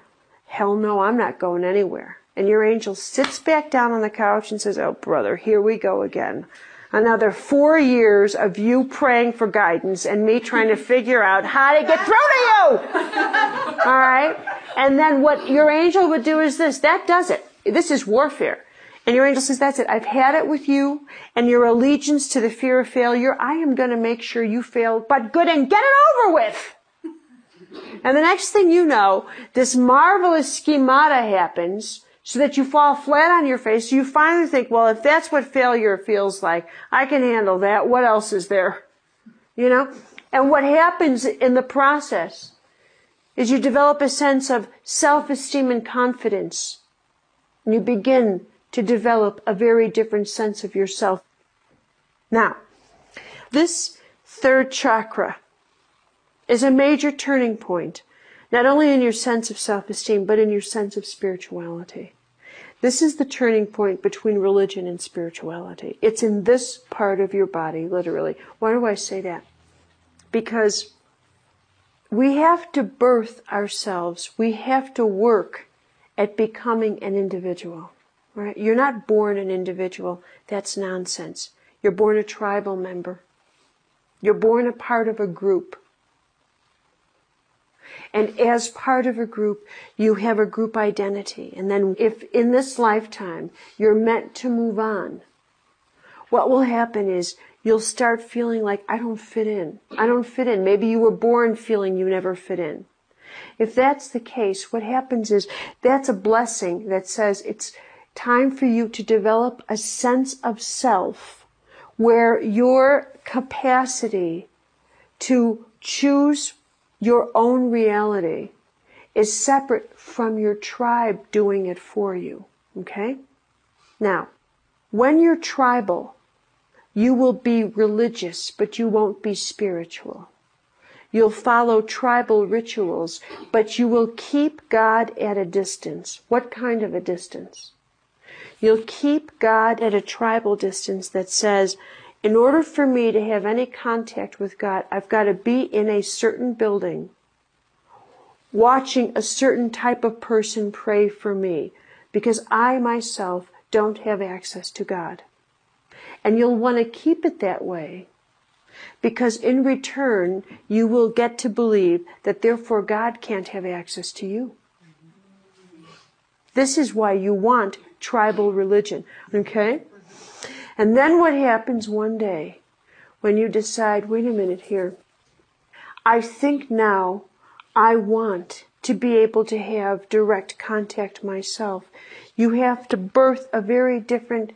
hell no, I'm not going anywhere. And your angel sits back down on the couch and says, oh brother, here we go again. Another 4 years of you praying for guidance and me trying to figure out how to get through to you. All right? And then what your angel would do is this. That does it. This is warfare. And your angel says, that's it. I've had it with you and your allegiance to the fear of failure. I am going to make sure you fail, but good, and get it over with. And the next thing you know, this marvelous schemata happens, so that you fall flat on your face. So you finally think, well, if that's what failure feels like, I can handle that. What else is there? You know? And what happens in the process is you develop a sense of self-esteem and confidence. And you begin to develop a very different sense of yourself. Now, this third chakra is a major turning point, not only in your sense of self-esteem, but in your sense of spirituality. This is the turning point between religion and spirituality. It's in this part of your body, literally. Why do I say that? Because we have to birth ourselves. We have to work at becoming an individual. Right? You're not born an individual. That's nonsense. You're born a tribal member. You're born a part of a group. And as part of a group, you have a group identity. And then if in this lifetime you're meant to move on, what will happen is you'll start feeling like, I don't fit in. I don't fit in. Maybe you were born feeling you never fit in. If that's the case, what happens is that's a blessing that says it's time for you to develop a sense of self where your capacity to choose your own reality is separate from your tribe doing it for you. Okay? Now, when you're tribal, you will be religious, but you won't be spiritual. You'll follow tribal rituals, but you will keep God at a distance. What kind of a distance? You'll keep God at a tribal distance that says, in order for me to have any contact with God, I've got to be in a certain building, watching a certain type of person pray for me, because I myself don't have access to God. And you'll want to keep it that way, because in return, you will get to believe that therefore God can't have access to you. This is why you want tribal religion, okay? And then what happens one day when you decide, wait a minute here, I think now I want to be able to have direct contact myself. You have to birth a very different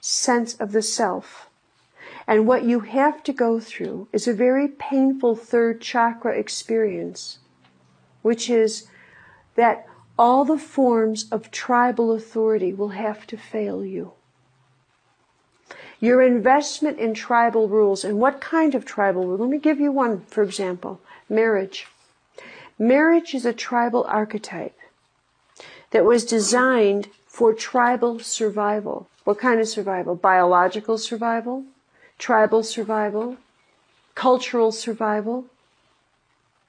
sense of the self. And what you have to go through is a very painful third chakra experience, which is that all the forms of tribal authority will have to fail you. Your investment in tribal rules, and what kind of tribal rule? Let me give you one, for example, marriage. Marriage is a tribal archetype. that was designed for tribal survival. What kind of survival? Biological survival, tribal survival, cultural survival.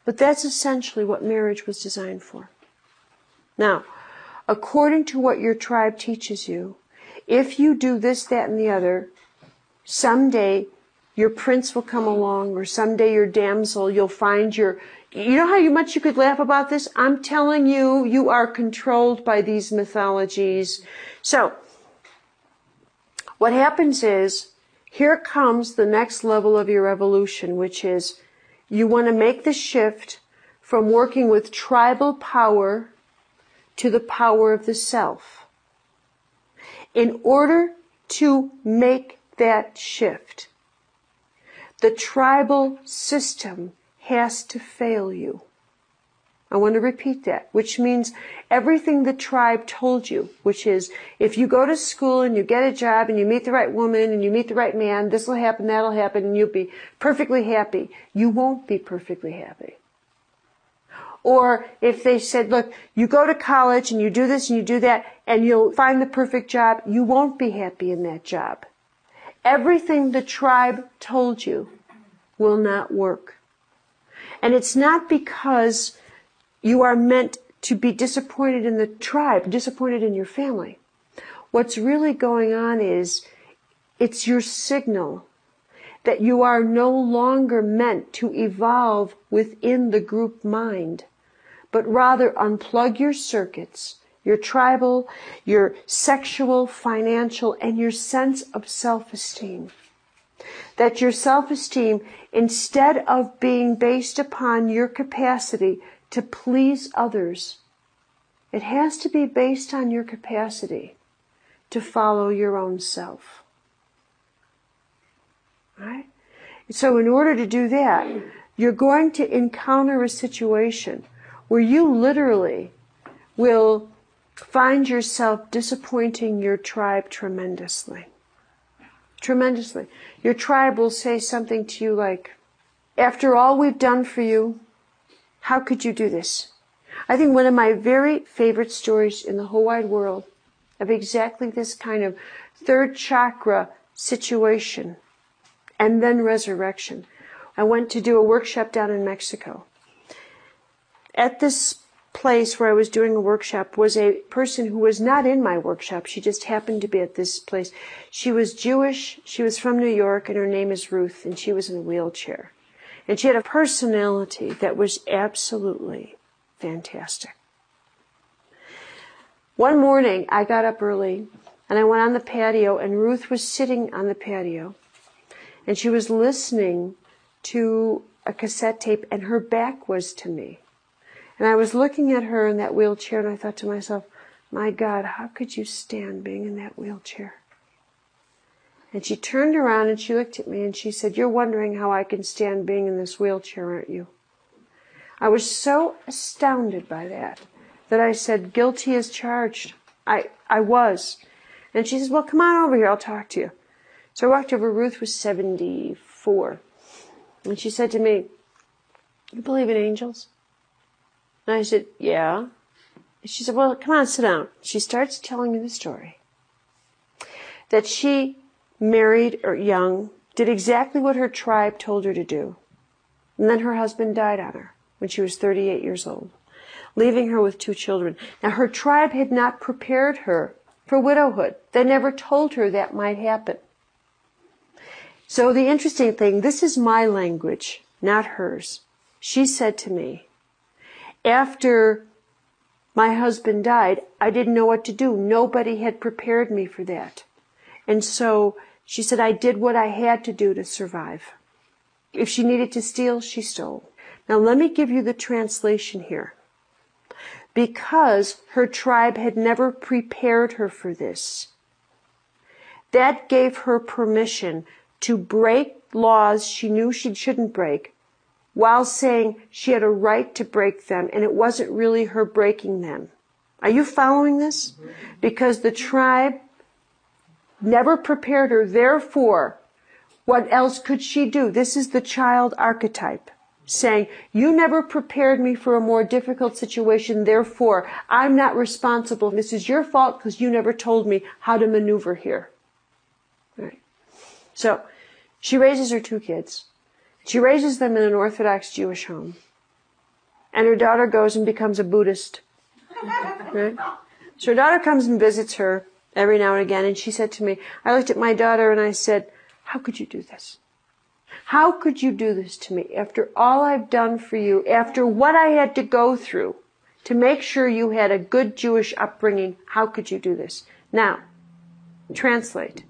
But that's essentially what marriage was designed for. Now, according to what your tribe teaches you, if you do this, that, and the other, someday your prince will come along, or someday your damsel, you'll find your... You know how much you could laugh about this? I'm telling you, you are controlled by these mythologies. So, what happens is, here comes the next level of your evolution, which is, you want to make the shift from working with tribal power to the power of the self. In order to make that shift, the tribal system has to fail you. I want to repeat that, which means everything the tribe told you, which is, if you go to school and you get a job and you meet the right woman and you meet the right man, this will happen, that'll happen, and you'll be perfectly happy. You won't be perfectly happy. Or if they said, look, you go to college and you do this and you do that and you'll find the perfect job, you won't be happy in that job. Everything the tribe told you will not work. And it's not because you are meant to be disappointed in the tribe, disappointed in your family. What's really going on is, it's your signal that you are no longer meant to evolve within the group mind, but rather unplug your circuits, your tribal, your sexual, financial, and your sense of self-esteem. That your self-esteem, instead of being based upon your capacity to please others, it has to be based on your capacity to follow your own self. Right? So in order to do that, you're going to encounter a situation where you literally will find yourself disappointing your tribe tremendously. Tremendously. Your tribe will say something to you like, after all we've done for you, how could you do this? I think one of my very favorite stories in the whole wide world of exactly this kind of third chakra situation and then resurrection. I went to do a workshop down in Mexico. At this place where I was doing a workshop was a person who was not in my workshop. She just happened to be at this place. She was Jewish. She was from New York, and her name is Ruth, and she was in a wheelchair. And she had a personality that was absolutely fantastic. One morning, I got up early, and I went on the patio, and Ruth was sitting on the patio, and she was listening to a cassette tape, and her back was to me. And I was looking at her in that wheelchair, and I thought to myself, my God, how could you stand being in that wheelchair? And she turned around and she looked at me and she said, you're wondering how I can stand being in this wheelchair, aren't you? I was so astounded by that I said, guilty as charged. I was. And she says, well, come on over here, I'll talk to you. So I walked over. Ruth was 74. And she said to me, you believe in angels? And I said, yeah. And she said, well, come on, sit down. She starts telling me the story. That she married or young, did exactly what her tribe told her to do. And then her husband died on her when she was 38 years old, leaving her with 2 children. Now, her tribe had not prepared her for widowhood. They never told her that might happen. So the interesting thing, this is my language, not hers. She said to me, after my husband died, I didn't know what to do. Nobody had prepared me for that. And so she said, I did what I had to do to survive. If she needed to steal, she stole. Now let me give you the translation here. Because her tribe had never prepared her for this, that gave her permission to break laws she knew she shouldn't break, while saying she had a right to break them, and it wasn't really her breaking them. Are you following this? Because the tribe never prepared her, therefore, what else could she do? This is the child archetype. saying, you never prepared me for a more difficult situation, therefore I'm not responsible. This is your fault because you never told me how to maneuver here. All right. So she raises her 2 kids. She raises them in an Orthodox Jewish home. And her daughter goes and becomes a Buddhist. Right? So her daughter comes and visits her every now and again, and she said to me, I looked at my daughter and I said, how could you do this? How could you do this to me after all I've done for you, after what I had to go through to make sure you had a good Jewish upbringing? How could you do this? Now, translate.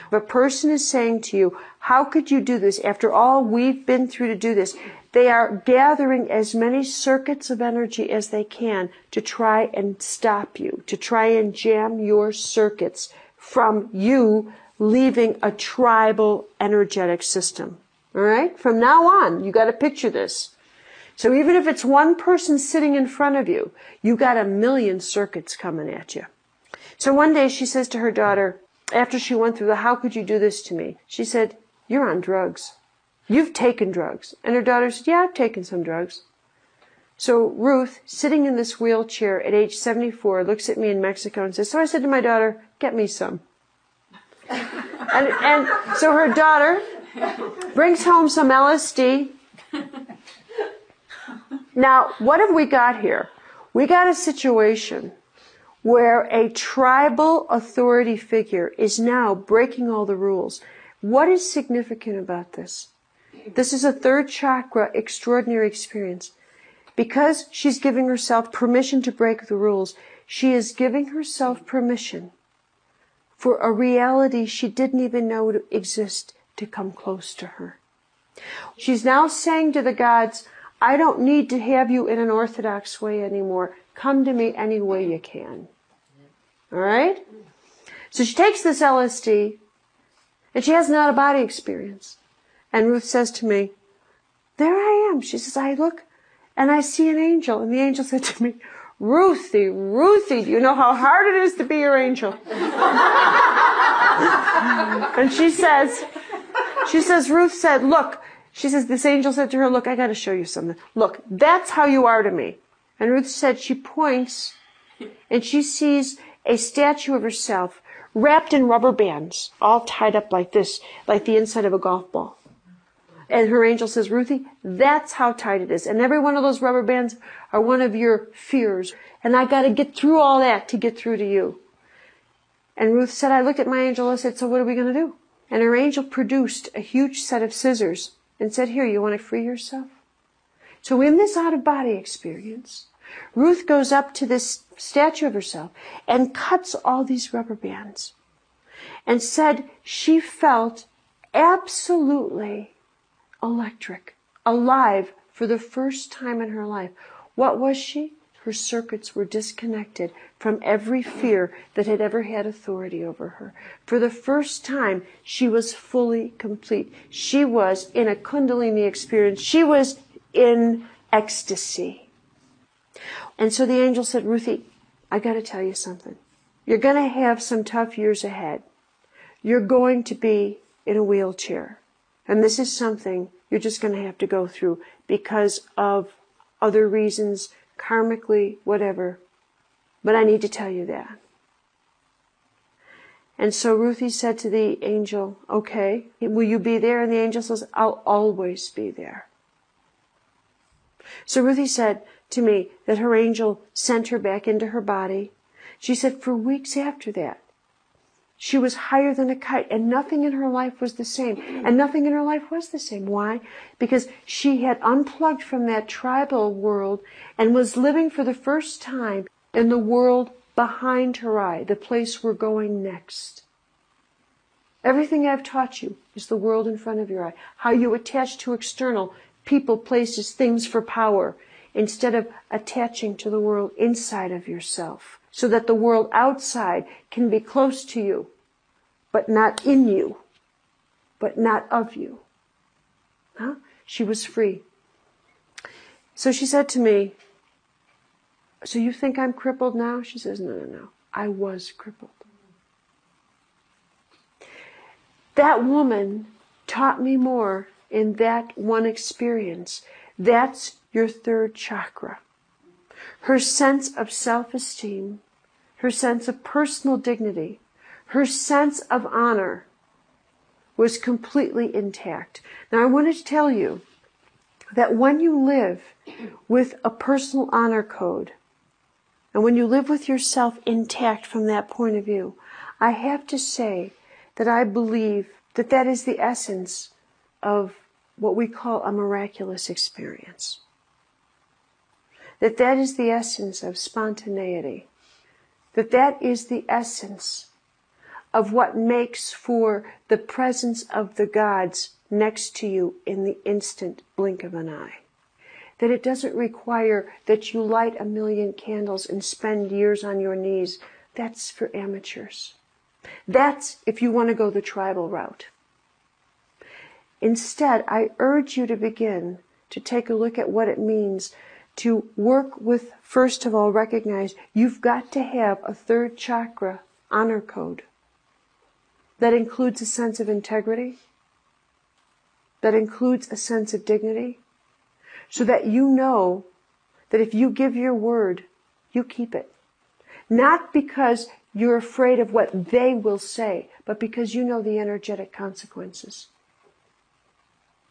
If a person is saying to you, how could you do this after all we've been through to do this? They are gathering as many circuits of energy as they can to try and stop you, to try and jam your circuits from you leaving a tribal energetic system. All right? From now on, you got to picture this. So even if it's one person sitting in front of you, you got a million circuits coming at you. So one day she says to her daughter, after she went through the how could you do this to me, she said, you're on drugs. You've taken drugs. And her daughter said, yeah, I've taken some drugs. So Ruth, sitting in this wheelchair at age 74, looks at me in Mexico and says, so I said to my daughter, get me some. And so her daughter brings home some LSD. Now, what have we got here? We got a situation where a tribal authority figure is now breaking all the rules. What is significant about this? This is a 3rd chakra extraordinary experience. Because she's giving herself permission to break the rules, she is giving herself permission for a reality she didn't even know to exist to come close to her. She's now saying to the gods, I don't need to have you in an orthodox way anymore. Come to me any way you can. All right? So she takes this LSD, and she has an out-of-body experience. And Ruth says to me, there I am. She says, I look, and I see an angel. And the angel said to me, Ruthie, do you know how hard it is to be your angel? And she says, Ruth said, look, she says, this angel said to her, look, I got to show you something. Look, that's how you are to me. And Ruth said, she points, and she sees a statue of herself wrapped in rubber bands, all tied up like this, like the inside of a golf ball. And her angel says, Ruthie, that's how tight it is. And every one of those rubber bands are one of your fears. And I got to get through all that to get through to you. And Ruth said, I looked at my angel and I said, so what are we going to do? And her angel produced a huge set of scissors and said, here, you want to free yourself? So in this out-of-body experience, Ruth goes up to this statue of herself and cuts all these rubber bands and said she felt absolutely electric, alive for the first time in her life. What was she? Her circuits were disconnected from every fear that had ever had authority over her. For the first time, she was fully complete. She was in a Kundalini experience. She was in ecstasy. And so the angel said, Ruthie, I got to tell you something. You're going to have some tough years ahead. You're going to be in a wheelchair. And this is something you're just going to have to go through because of other reasons, karmically, whatever. But I need to tell you that. And so Ruthie said to the angel, okay, will you be there? And the angel says, I'll always be there. So Ruthie said to me that her angel sent her back into her body. She said for weeks after that, she was higher than a kite, and nothing in her life was the same. And nothing in her life was the same. Why? Because she had unplugged from that tribal world and was living for the first time in the world behind her eye, the place we're going next. Everything I've taught you is the world in front of your eye. How you attach to external people, places, things for power, instead of attaching to the world inside of yourself. So that the world outside can be close to you, but not in you, but not of you. Huh? She was free. So she said to me, so you think I'm crippled now? She says, no. I was crippled. That woman taught me more in that one experience. That's your third chakra. Her sense of self-esteem, her sense of personal dignity, her sense of honor was completely intact. Now I want to tell you that when you live with a personal honor code, and when you live with yourself intact from that point of view, I have to say that I believe that that is the essence of what we call a miraculous experience. That is the essence of spontaneity. That is the essence of what makes for the presence of the gods next to you in the instant blink of an eye. That it doesn't require that you light 1,000,000 candles and spend years on your knees. That's for amateurs. That's if you want to go the tribal route. Instead, I urge you to begin to take a look at what it means to work with, first of all, recognize you've got to have a third chakra honor code. That includes a sense of integrity. That includes a sense of dignity. So that you know that if you give your word, you keep it. Not because you're afraid of what they will say, but because you know the energetic consequences.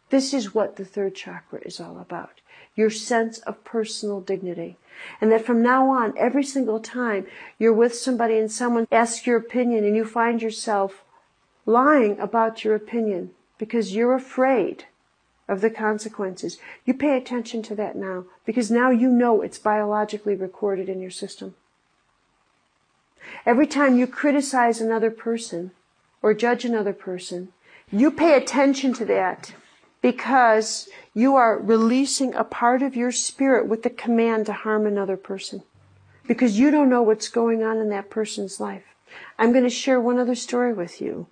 This is what the third chakra is all about. Your sense of personal dignity. And that from now on, every single time you're with somebody and someone asks your opinion and you find yourself lying about your opinion because you're afraid of the consequences, you pay attention to that now, because now you know it's biologically recorded in your system. Every time you criticize another person or judge another person, you pay attention to that because you are releasing a part of your spirit with the command to harm another person, because you don't know what's going on in that person's life. I'm going to share one other story with you,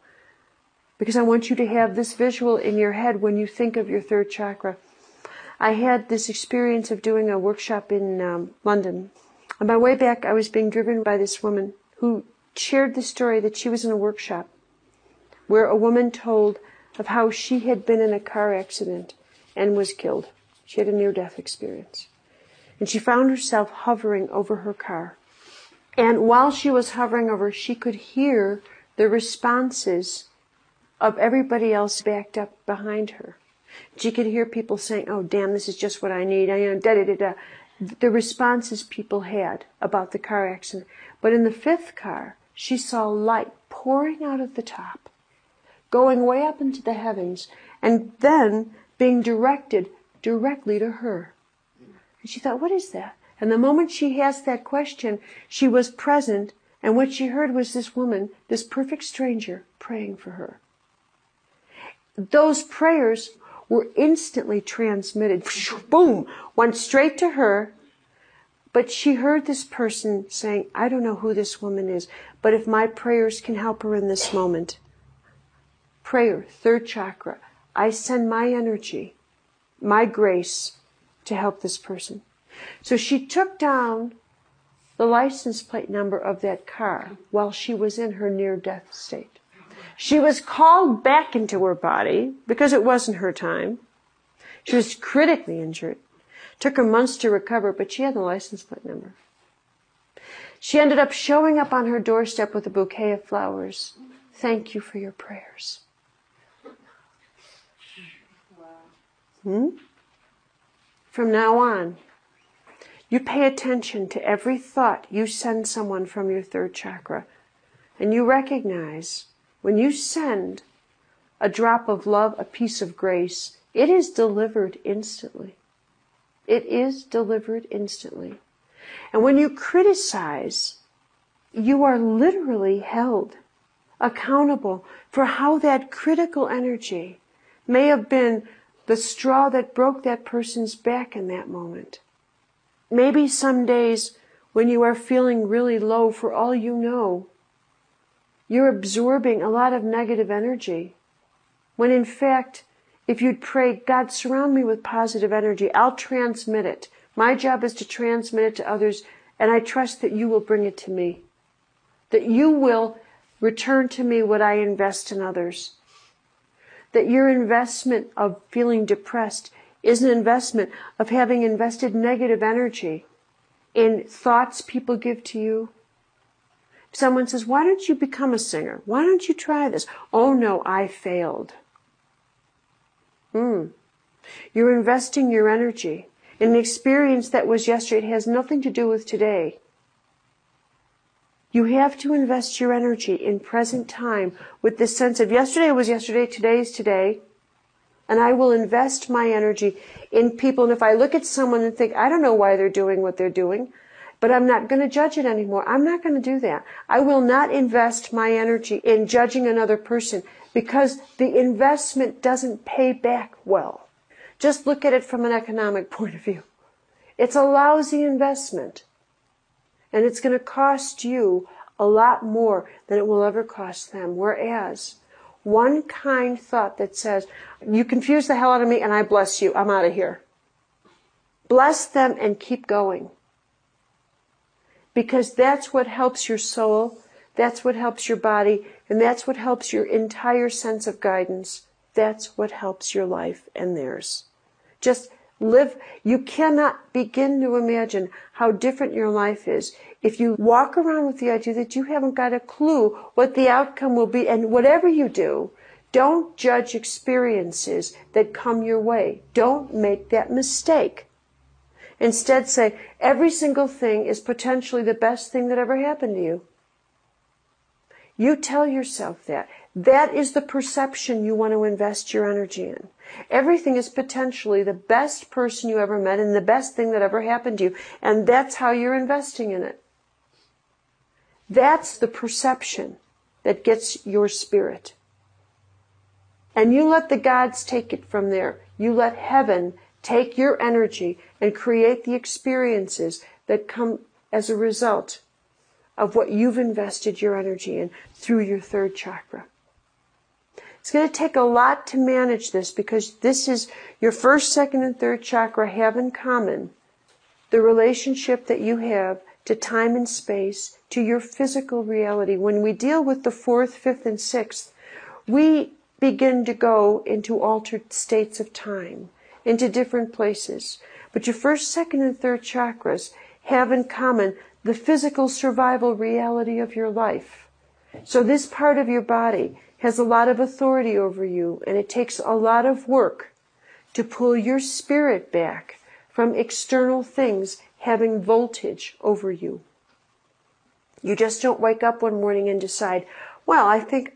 because I want you to have this visual in your head when you think of your third chakra. I had this experience of doing a workshop in London. On my way back, I was being driven by this woman who shared the story that she was in a workshop where a woman told of how she had been in a car accident and was killed. She had a near-death experience. And she found herself hovering over her car. And while she was hovering over, she could hear the responses of everybody else backed up behind her. She could hear people saying, "Oh, damn, this is just what I need." The responses people had about the car accident. But in the fifth car, she saw light pouring out of the top, going way up into the heavens, and then being directed directly to her. And she thought, what is that? And the moment she asked that question, she was present, and what she heard was this woman, this perfect stranger, praying for her. Those prayers were instantly transmitted. Boom! Went straight to her. But she heard this person saying, "I don't know who this woman is, but if my prayers can help her in this moment." Prayer, third chakra. I send my energy, my grace, to help this person. So she took down the license plate number of that car while she was in her near-death state. She was called back into her body because it wasn't her time. She was critically injured. Took her months to recover, but she had the license plate number. She ended up showing up on her doorstep with a bouquet of flowers. "Thank you for your prayers." From now on, you pay attention to every thought you send someone from your third chakra, and you recognize when you send a drop of love, a piece of grace, it is delivered instantly. It is delivered instantly. And when you criticize, you are literally held accountable for how that critical energy may have been the straw that broke that person's back in that moment. Maybe some days when you are feeling really low, for all you know, you're absorbing a lot of negative energy. When in fact, if you'd pray, "God, surround me with positive energy. I'll transmit it. My job is to transmit it to others, and I trust that you will bring it to me. That you will return to me what I invest in others." that your investment of feeling depressed is an investment of having invested negative energy in thoughts people give to you. If someone says, why don't you become a singer? Why don't you try this? Oh no, I failed. You're investing your energy in an experience that was yesterday. It has nothing to do with today. You have to invest your energy in present time with this sense of yesterday was yesterday, today is today. And I will invest my energy in people. And if I look at someone and think, I don't know why they're doing what they're doing, but I'm not going to judge it anymore. I'm not going to do that. I will not invest my energy in judging another person because the investment doesn't pay back well. Just look at it from an economic point of view. It's a lousy investment. And it's going to cost you a lot more than it will ever cost them. Whereas one kind thought that says, you confuse the hell out of me and I bless you, I'm out of here. Bless them and keep going. Because that's what helps your soul, that's what helps your body, and that's what helps your entire sense of guidance. That's what helps your life and theirs. Just live. You cannot begin to imagine how different your life is if you walk around with the idea that you haven't got a clue what the outcome will be. And whatever you do, don't judge experiences that come your way. Don't make that mistake. Instead say, every single thing is potentially the best thing that ever happened to you. You tell yourself that. That is the perception you want to invest your energy in. Everything is potentially the best person you ever met and the best thing that ever happened to you. And that's how you're investing in it. That's the perception that gets your spirit. And you let the gods take it from there. You let heaven take your energy and create the experiences that come as a result of what you've invested your energy in through your third chakra. It's going to take a lot to manage this because this is your first, second, and third chakra have in common the relationship that you have to time and space, to your physical reality. When we deal with the fourth, fifth, and sixth, we begin to go into altered states of time, into different places. But your first, second, and third chakras have in common the physical survival reality of your life. So this part of your body has a lot of authority over you, and it takes a lot of work to pull your spirit back from external things having voltage over you. You just don't wake up one morning and decide, well, I think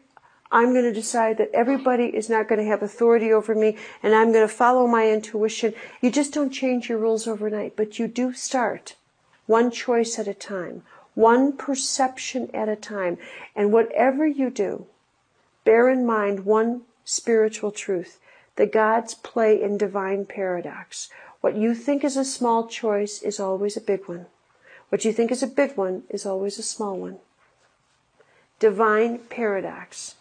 I'm going to decide that everybody is not going to have authority over me and I'm going to follow my intuition. You just don't change your rules overnight, but you do start one choice at a time, one perception at a time. And whatever you do, bear in mind one spiritual truth. The gods play in divine paradox. What you think is a small choice is always a big one. What you think is a big one is always a small one. Divine paradox.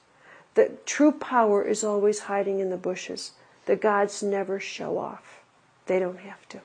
The true power is always hiding in the bushes. The gods never show off. They don't have to.